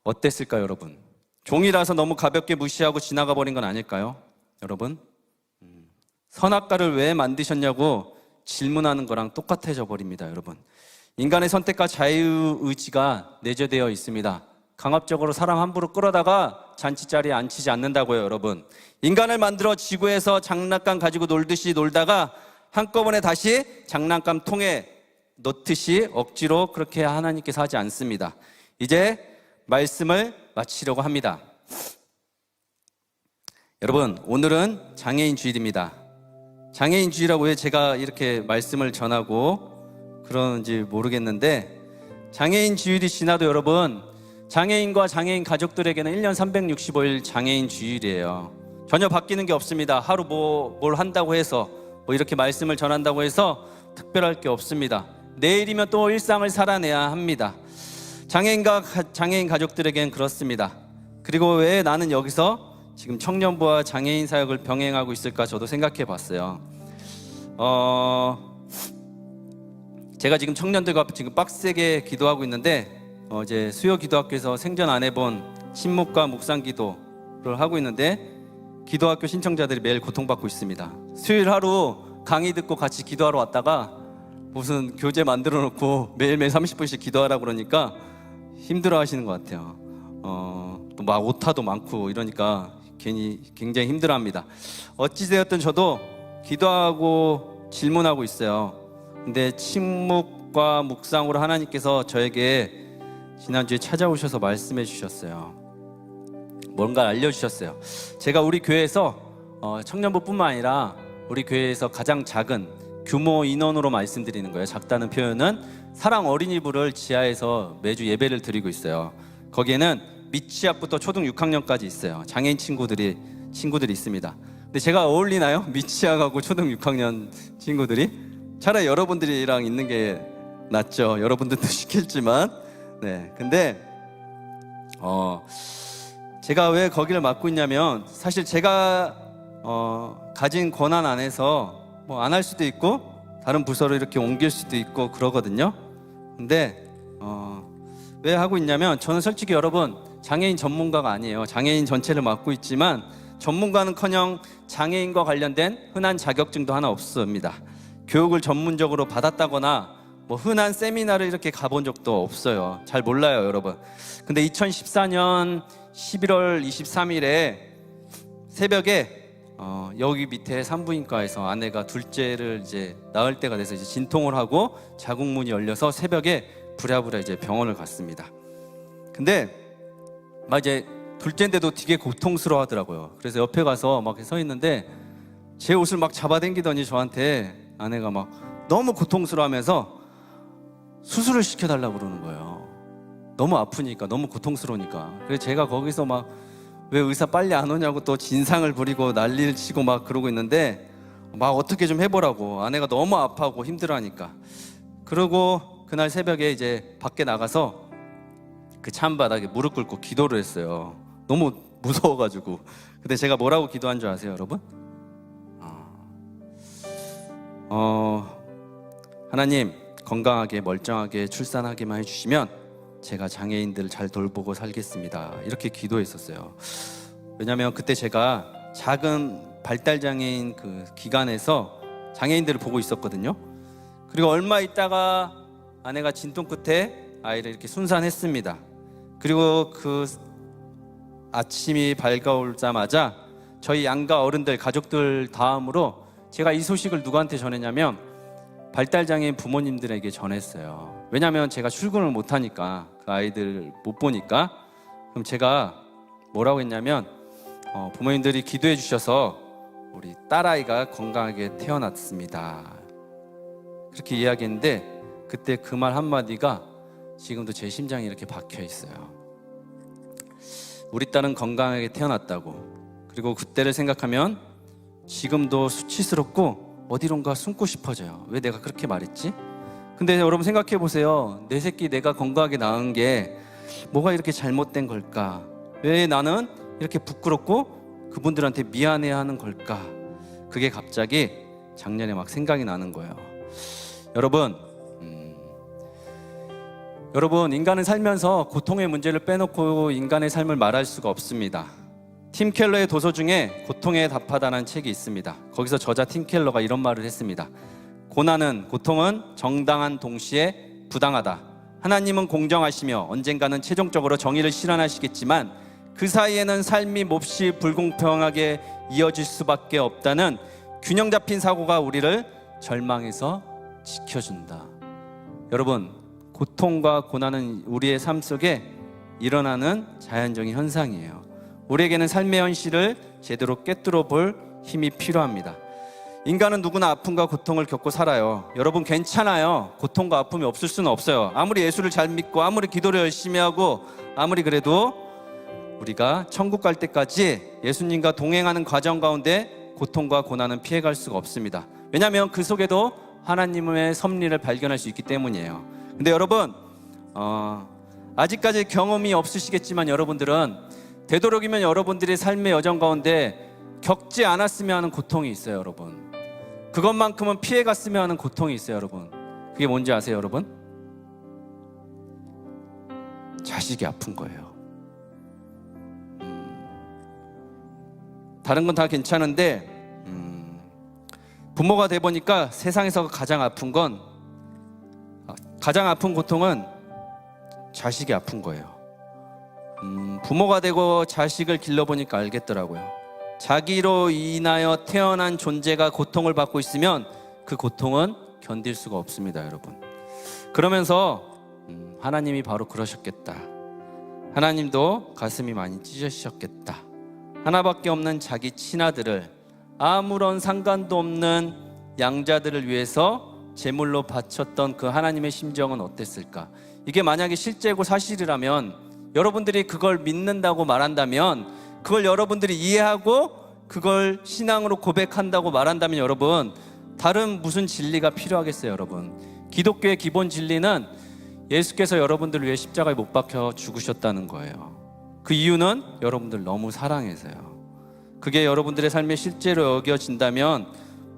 어땠을까요, 여러분? 종이라서 너무 가볍게 무시하고 지나가 버린 건 아닐까요, 여러분? 선악과를 왜 만드셨냐고 질문하는 거랑 똑같아져 버립니다, 여러분. 인간의 선택과 자유의지가 내재되어 있습니다. 강압적으로 사람 함부로 끌어다가 잔치자리에 앉히지 않는다고요, 여러분. 인간을 만들어 지구에서 장난감 가지고 놀듯이 놀다가 한꺼번에 다시 장난감 통에 넣듯이 억지로 그렇게 하나님께서 하지 않습니다. 이제 말씀을 마치려고 합니다. 여러분, 오늘은 장애인 주일입니다. 장애인 주일이라고 왜 제가 이렇게 말씀을 전하고 그러는지 모르겠는데, 장애인 주일이 지나도 여러분, 장애인과 장애인 가족들에게는 1년 365일 장애인 주일이에요. 전혀 바뀌는 게 없습니다. 하루 뭘 한다고 해서, 이렇게 말씀을 전한다고 해서 특별할 게 없습니다. 내일이면 또 일상을 살아내야 합니다. 장애인과 장애인 가족들에겐 그렇습니다. 그리고 왜 나는 여기서 지금 청년부와 장애인 사역을 병행하고 있을까 저도 생각해 봤어요. 제가 지금 청년들과 지금 빡세게 기도하고 있는데, 이제 수요 기도학교에서 생전 안 해본 침묵과 묵상 기도를 하고 있는데, 기도학교 신청자들이 매일 고통받고 있습니다. 수요일 하루 강의 듣고 같이 기도하러 왔다가 무슨 교재 만들어 놓고 매일매일 30분씩 기도하라고 그러니까 힘들어 하시는 것 같아요. 또 막 오타도 많고 이러니까 굉장히 힘들어 합니다. 어찌되었든 저도 기도하고 질문하고 있어요. 근데 침묵과 묵상으로 하나님께서 저에게 지난주에 찾아오셔서 말씀해 주셨어요. 뭔가 알려주셨어요. 제가 우리 교회에서 청년부뿐만 아니라 우리 교회에서 가장 작은 규모 인원으로 말씀드리는 거예요. 작다는 표현은 사랑 어린이부를 지하에서 매주 예배를 드리고 있어요. 거기에는 미취학부터 초등 6학년까지 있어요. 장애인 친구들이 있습니다. 근데 제가 어울리나요? 미취학하고 초등 6학년 친구들이? 차라리 여러분들이랑 있는 게 낫죠. 여러분들도 시켰지만. 네. 근데 제가 왜 거기를 맡고 있냐면, 사실 제가 가진 권한 안에서 뭐 안 할 수도 있고 다른 부서로 이렇게 옮길 수도 있고 그러거든요. 근데 왜 하고 있냐면, 저는 솔직히 여러분 장애인 전문가가 아니에요. 장애인 전체를 맡고 있지만 전문가는커녕 장애인과 관련된 흔한 자격증도 하나 없습니다. 교육을 전문적으로 받았다거나 뭐 흔한 세미나를 이렇게 가본 적도 없어요. 잘 몰라요, 여러분. 근데 2014년 11월 23일에 새벽에 여기 밑에 산부인과에서 아내가 둘째를 이제 낳을 때가 돼서 이제 진통을 하고 자궁문이 열려서 새벽에 부랴부랴 이제 병원을 갔습니다. 근데 막 이제 둘째인데도 되게 고통스러워 하더라고요. 그래서 옆에 가서 막 서 있는데 제 옷을 막 잡아당기더니 저한테 아내가 막 너무 고통스러워 하면서 수술을 시켜달라고 그러는 거예요. 너무 아프니까, 너무 고통스러우니까. 그래서 제가 거기서 막 왜 의사 빨리 안 오냐고 또 진상을 부리고 난리를 치고 막 그러고 있는데, 막 어떻게 좀 해보라고. 아내가 너무 아파하고 힘들어하니까. 그러고 그날 새벽에 이제 밖에 나가서 그 찬바닥에 무릎 꿇고 기도를 했어요. 너무 무서워가지고. 근데 제가 뭐라고 기도한 줄 아세요, 여러분? 하나님, 건강하게 멀쩡하게 출산하게만 해주시면 제가 장애인들을 잘 돌보고 살겠습니다. 이렇게 기도했었어요. 왜냐하면 그때 제가 작은 발달장애인 그 기관에서 장애인들을 보고 있었거든요. 그리고 얼마 있다가 아내가 진통 끝에 아이를 이렇게 순산했습니다. 그리고 그 아침이 밝아오자마자 저희 양가 어른들, 가족들 다음으로 제가 이 소식을 누구한테 전했냐면 발달장애인 부모님들에게 전했어요. 왜냐하면 제가 출근을 못하니까, 그 아이들 못 보니까. 그럼 제가 뭐라고 했냐면, 부모님들이 기도해 주셔서 우리 딸아이가 건강하게 태어났습니다. 그렇게 이야기했는데 그때 그 말 한마디가 지금도 제 심장이 이렇게 박혀 있어요. 우리 딸은 건강하게 태어났다고. 그리고 그때를 생각하면 지금도 수치스럽고 어디론가 숨고 싶어져요. 왜 내가 그렇게 말했지? 근데 여러분 생각해 보세요. 내 새끼 내가 건강하게 낳은 게 뭐가 이렇게 잘못된 걸까? 왜 나는 이렇게 부끄럽고 그분들한테 미안해하는 걸까? 그게 갑자기 작년에 막 생각이 나는 거예요. 여러분, 인간은 살면서 고통의 문제를 빼놓고 인간의 삶을 말할 수가 없습니다. 팀 켈러의 도서 중에 고통에 답하다는 책이 있습니다. 거기서 저자 팀 켈러가 이런 말을 했습니다. 고통은 정당한 동시에 부당하다. 하나님은 공정하시며 언젠가는 최종적으로 정의를 실현하시겠지만 그 사이에는 삶이 몹시 불공평하게 이어질 수밖에 없다는 균형 잡힌 사고가 우리를 절망에서 지켜준다. 여러분, 고통과 고난은 우리의 삶 속에 일어나는 자연적인 현상이에요. 우리에게는 삶의 현실을 제대로 꿰뚫어 볼 힘이 필요합니다. 인간은 누구나 아픔과 고통을 겪고 살아요. 여러분 괜찮아요. 고통과 아픔이 없을 수는 없어요. 아무리 예수를 잘 믿고 아무리 기도를 열심히 하고 아무리 그래도 우리가 천국 갈 때까지 예수님과 동행하는 과정 가운데 고통과 고난은 피해갈 수가 없습니다. 왜냐하면 그 속에도 하나님의 섭리를 발견할 수 있기 때문이에요. 근데 여러분 아직까지 경험이 없으시겠지만 여러분들은 되도록이면 여러분들의 삶의 여정 가운데 겪지 않았으면 하는 고통이 있어요. 여러분 그것만큼은 피해갔으면 하는 고통이 있어요. 여러분 그게 뭔지 아세요? 여러분 자식이 아픈 거예요. 다른 건 다 괜찮은데 부모가 돼 보니까 세상에서 가장 아픈 고통은 자식이 아픈 거예요. 부모가 되고 자식을 길러보니까 알겠더라고요. 자기로 인하여 태어난 존재가 고통을 받고 있으면 그 고통은 견딜 수가 없습니다. 여러분 그러면서 하나님이 바로 그러셨겠다. 하나님도 가슴이 많이 찢으셨겠다. 하나밖에 없는 자기 친아들을 아무런 상관도 없는 양자들을 위해서 제물로 바쳤던 그 하나님의 심정은 어땠을까? 이게 만약에 실제고 사실이라면 여러분들이 그걸 믿는다고 말한다면, 그걸 여러분들이 이해하고 그걸 신앙으로 고백한다고 말한다면 여러분 다른 무슨 진리가 필요하겠어요? 여러분 기독교의 기본 진리는 예수께서 여러분들을 위해 십자가에 못 박혀 죽으셨다는 거예요. 그 이유는 여러분들 너무 사랑해서요. 그게 여러분들의 삶에 실제로 여겨진다면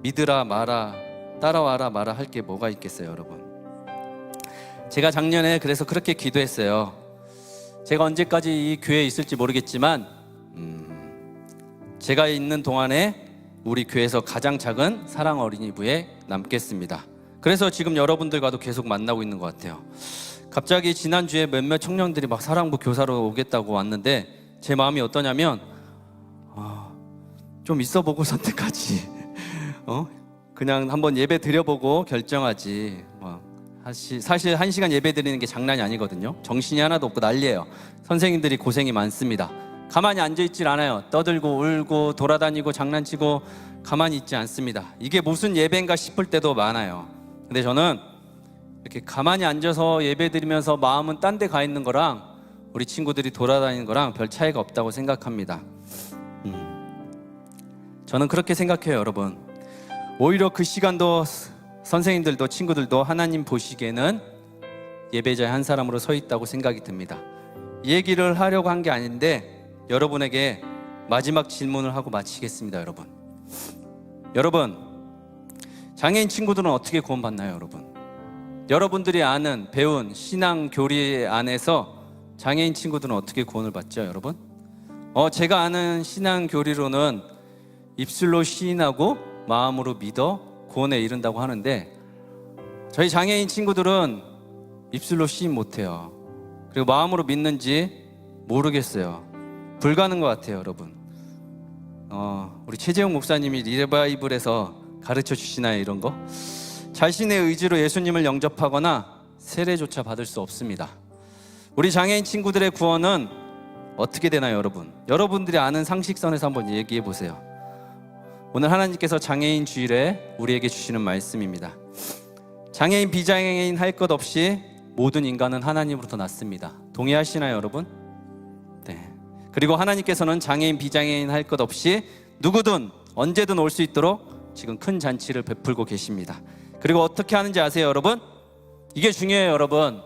믿으라 마라, 따라와라 마라 할 게 뭐가 있겠어요? 여러분 제가 작년에 그래서 그렇게 기도했어요. 제가 언제까지 이 교회에 있을지 모르겠지만 제가 있는 동안에 우리 교회에서 가장 작은 사랑 어린이부에 남겠습니다. 그래서 지금 여러분들과도 계속 만나고 있는 것 같아요. 갑자기 지난주에 몇몇 청년들이 막 사랑부 교사로 오겠다고 왔는데 제 마음이 어떠냐면 좀 있어보고 선택하지. 그냥 한번 예배 드려보고 결정하지. 사실 1시간 예배 드리는 게 장난이 아니거든요. 정신이 하나도 없고 난리예요. 선생님들이 고생이 많습니다. 가만히 앉아있질 않아요. 떠들고 울고 돌아다니고 장난치고 가만히 있지 않습니다. 이게 무슨 예배인가 싶을 때도 많아요. 근데 저는 이렇게 가만히 앉아서 예배 드리면서 마음은 딴 데 가 있는 거랑 우리 친구들이 돌아다니는 거랑 별 차이가 없다고 생각합니다. 저는 그렇게 생각해요. 여러분 오히려 그 시간도 선생님들도 친구들도 하나님 보시기에는 예배자의 한 사람으로 서 있다고 생각이 듭니다. 이 얘기를 하려고 한 게 아닌데 여러분에게 마지막 질문을 하고 마치겠습니다. 여러분 장애인 친구들은 어떻게 구원받나요? 여러분들이 아는 배운 신앙 교리 안에서 장애인 친구들은 어떻게 구원을 받죠? 여러분 제가 아는 신앙 교리로는 입술로 시인하고 마음으로 믿어 구원에 이른다고 하는데 저희 장애인 친구들은 입술로 시인 못해요. 그리고 마음으로 믿는지 모르겠어요. 불가능한 것 같아요. 여러분 우리 최재형 목사님이 리바이블에서 가르쳐 주시나요? 이런 거 자신의 의지로 예수님을 영접하거나 세례조차 받을 수 없습니다. 우리 장애인 친구들의 구원은 어떻게 되나요? 여러분들이 아는 상식선에서 한번 얘기해 보세요. 오늘 하나님께서 장애인 주일에 우리에게 주시는 말씀입니다. 장애인 비장애인 할 것 없이 모든 인간은 하나님으로부터 났습니다. 동의하시나요? 여러분? 네. 그리고 하나님께서는 장애인 비장애인 할 것 없이 누구든 언제든 올 수 있도록 지금 큰 잔치를 베풀고 계십니다. 그리고 어떻게 하는지 아세요, 여러분? 이게 중요해요, 여러분.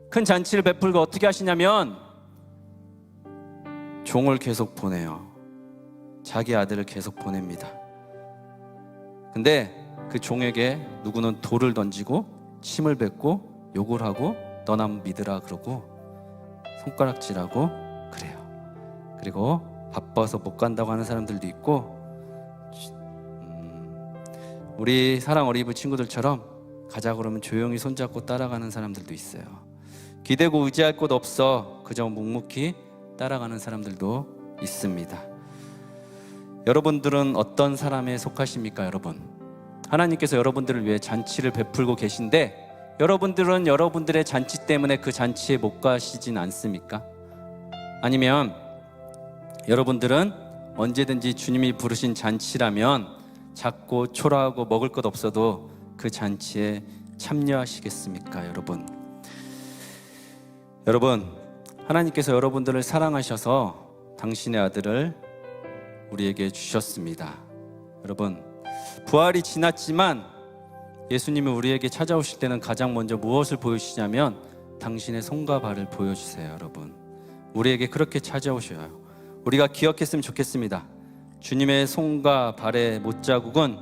큰 잔치를 베풀고 어떻게 하시냐면 종을 계속 보내요. 자기 아들을 계속 보냅니다. 근데 그 종에게 누구는 돌을 던지고 침을 뱉고 욕을 하고 너나 믿으라 그러고 손가락질하고 그래요. 그리고 바빠서 못 간다고 하는 사람들도 있고, 우리 사랑 어린이부 친구들처럼 가자 그러면 조용히 손잡고 따라가는 사람들도 있어요. 기대고 의지할 곳 없어 그저 묵묵히 따라가는 사람들도 있습니다. 여러분들은 어떤 사람에 속하십니까, 여러분? 하나님께서 여러분들을 위해 잔치를 베풀고 계신데 여러분들은 여러분들의 잔치 때문에 그 잔치에 못 가시진 않습니까? 아니면 여러분들은 언제든지 주님이 부르신 잔치라면 작고 초라하고 먹을 것 없어도 그 잔치에 참여하시겠습니까, 여러분? 여러분, 하나님께서 여러분들을 사랑하셔서 당신의 아들을 우리에게 주셨습니다. 여러분, 부활이 지났지만 예수님이 우리에게 찾아오실 때는 가장 먼저 무엇을 보여주시냐면 당신의 손과 발을 보여주세요. 여러분, 우리에게 그렇게 찾아오셔요. 우리가 기억했으면 좋겠습니다. 주님의 손과 발의 못자국은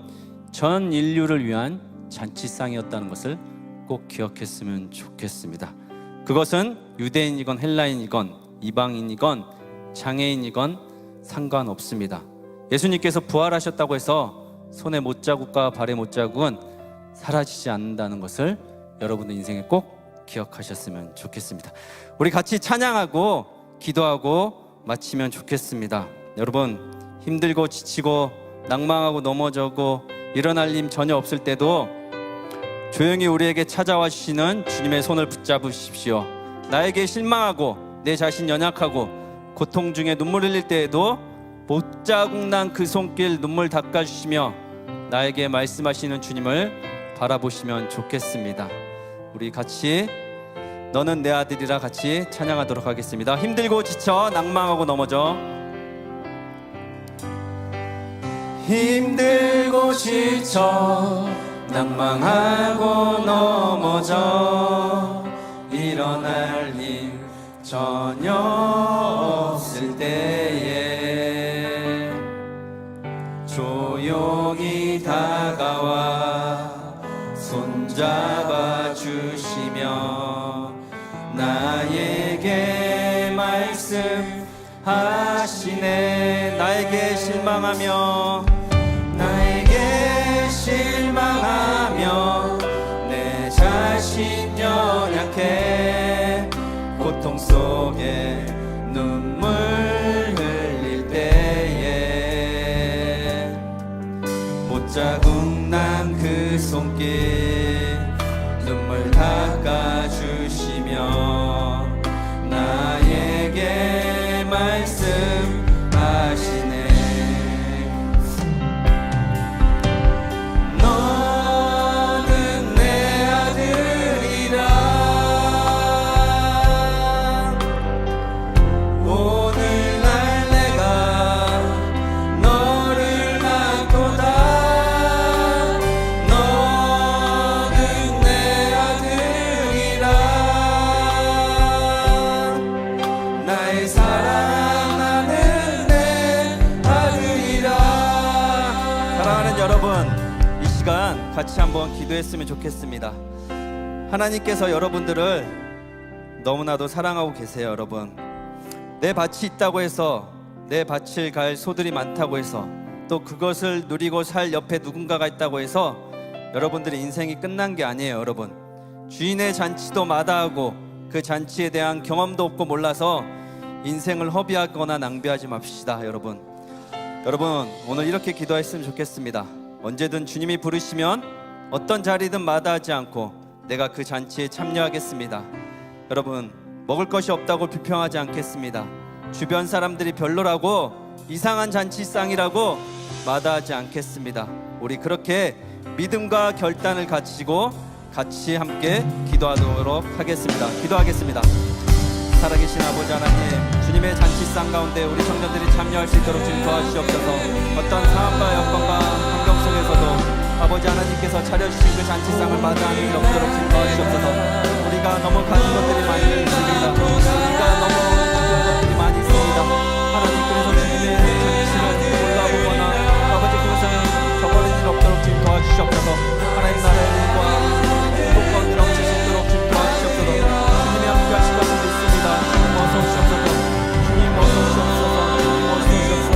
전 인류를 위한 잔치상이었다는 것을 꼭 기억했으면 좋겠습니다. 그것은 유대인이건 헬라인이건 이방인이건 장애인이건 상관없습니다. 예수님께서 부활하셨다고 해서 손의 못자국과 발의 못자국은 사라지지 않는다는 것을 여러분의 인생에 꼭 기억하셨으면 좋겠습니다. 우리 같이 찬양하고 기도하고 마치면 좋겠습니다. 여러분, 힘들고 지치고 낭망하고 넘어져고 일어날 힘 전혀 없을 때도 조용히 우리에게 찾아와 주시는 주님의 손을 붙잡으십시오. 나에게 실망하고 내 자신 연약하고 고통 중에 눈물 흘릴 때에도 못자국 난 그 손길 눈물 닦아주시며 나에게 말씀하시는 주님을 바라보시면 좋겠습니다. 우리 같이 너는 내 아들이라 같이 찬양하도록 하겠습니다. 힘들고 지쳐 낭망하고 넘어져, 힘들고 지쳐 낭망하고 넘어져 일어날 힘 전혀 없을 때에 조용히 다가와 손잡아 주시며 나에게 말씀하시네. 나에게 실망하며 내 자신 연약해 고통 속에 눈물 흘릴 때에 못자국 난 그 손길 눈물 닦아주시며 나에게 말씀하시네. 너는 내 아들이라 오늘날 내가 너를 낳고다. 너는 내 아들이라 나의 사랑하는 내 아들이라. 사랑하는 여러분, 이 시간 같이 한번 기도했으면 좋겠습니다. 하나님께서 여러분들을 너무나도 사랑하고 계세요. 여러분, 내 밭이 있다고 해서 내 밭을 갈 소들이 많다고 해서 또 그것을 누리고 살 옆에 누군가가 있다고 해서 여러분들의 인생이 끝난 게 아니에요. 여러분, 주인의 잔치도 마다하고 그 잔치에 대한 경험도 없고 몰라서 인생을 허비하거나 낭비하지 맙시다. 여러분, 오늘 이렇게 기도했으면 좋겠습니다. 언제든 주님이 부르시면 어떤 자리든 마다하지 않고 내가 그 잔치에 참여하겠습니다. 여러분, 먹을 것이 없다고 불평하지 않겠습니다. 주변 사람들이 별로라고 이상한 잔치상이라고 마다하지 않겠습니다. 우리 그렇게 믿음과 결단을 가지고 같이 함께 기도하도록 하겠습니다. 기도하겠습니다. 살아계신 아버지 하나님, 주님의 잔치상 가운데 우리 청년들이 참여할 수 있도록 주님 도와주시옵소서. 어떤 상황과 여건과 환경 속에서도 아버지 하나님께서 차려주신 그 잔치상을 마다하는 일 없도록 주님 도와주시옵소서. 우리가 너무 가진 것들이 많이 있습니다. 우리가 너무 가진 것들이 많이 있습니다. 하나님, 그래서 주님의 잔치를 몰라보거나 아버지 그것을 저버리는 일 없도록 주님 도와주시옵소서. 하나님 나라의 일과 행복 가운데 넘칠 수 있도록 주님 도와주시옵소서. 주님의 함께 하신 것을 믿습니다. 주님 어서 오시옵소서. 주님 어서 오시옵소서. 주님 어서 오시옵소서.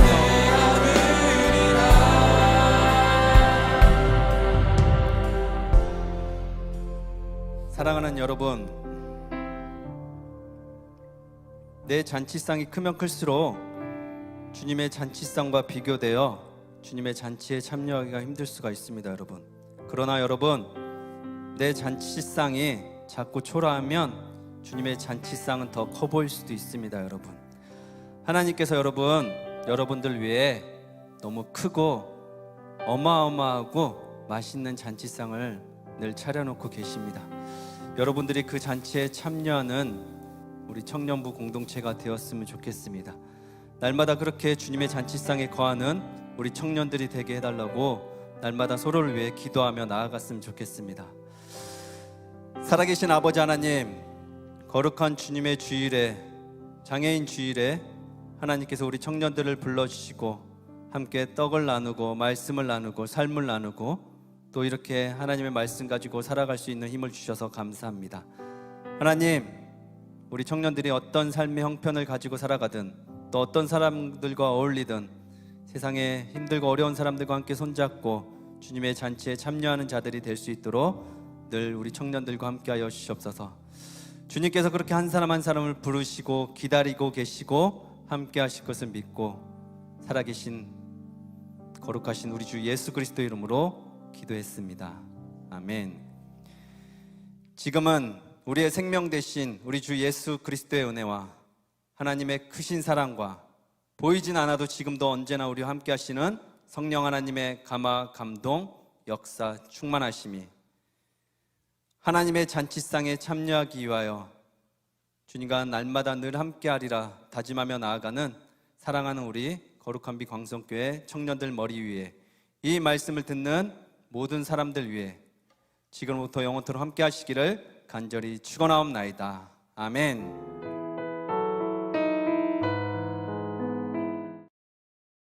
사랑하는 여러분, 내 잔치상이 크면 클수록 주님의 잔치상과 비교되어 주님의 잔치에 참여하기가 힘들 수가 있습니다, 여러분. 그러나 여러분, 내 잔치상이 자꾸 초라하면 주님의 잔치상은 더 커 보일 수도 있습니다, 여러분. 하나님께서 여러분들 위해 너무 크고 어마어마하고 맛있는 잔치상을 늘 차려놓고 계십니다. 여러분들이 그 잔치에 참여하는 우리 청년부 공동체가 되었으면 좋겠습니다. 날마다 그렇게 주님의 잔치상에 거하는 우리 청년들이 되게 해달라고 날마다 서로를 위해 기도하며 나아갔으면 좋겠습니다. 살아계신 아버지 하나님, 거룩한 주님의 주일에, 장애인 주일에 하나님께서 우리 청년들을 불러주시고 함께 떡을 나누고 말씀을 나누고 삶을 나누고 또 이렇게 하나님의 말씀 가지고 살아갈 수 있는 힘을 주셔서 감사합니다. 하나님, 우리 청년들이 어떤 삶의 형편을 가지고 살아가든 또 어떤 사람들과 어울리든 세상에 힘들고 어려운 사람들과 함께 손잡고 주님의 잔치에 참여하는 자들이 될 수 있도록 늘 우리 청년들과 함께 하여 주시옵소서. 주님께서 그렇게 한 사람 한 사람을 부르시고 기다리고 계시고 함께 하실 것을 믿고 살아계신 거룩하신 우리 주 예수 그리스도 이름으로 기도했습니다. 아멘. 지금은 우리의 생명 되신 우리 주 예수 그리스도의 은혜와 하나님의 크신 사랑과 보이진 않아도 지금도 언제나 우리와 함께 하시는 성령 하나님의 감화, 감동, 역사, 충만하심이 하나님의 잔치상에 참여하기 위하여 주님과 날마다 늘 함께하리라 다짐하며 나아가는 사랑하는 우리 거룩한 빛 광성교회 청년들 머리 위에 이 말씀을 듣는 모든 사람들 위해 지금부터 영원토록 함께 하시기를 간절히 축원하옵나이다. 아멘.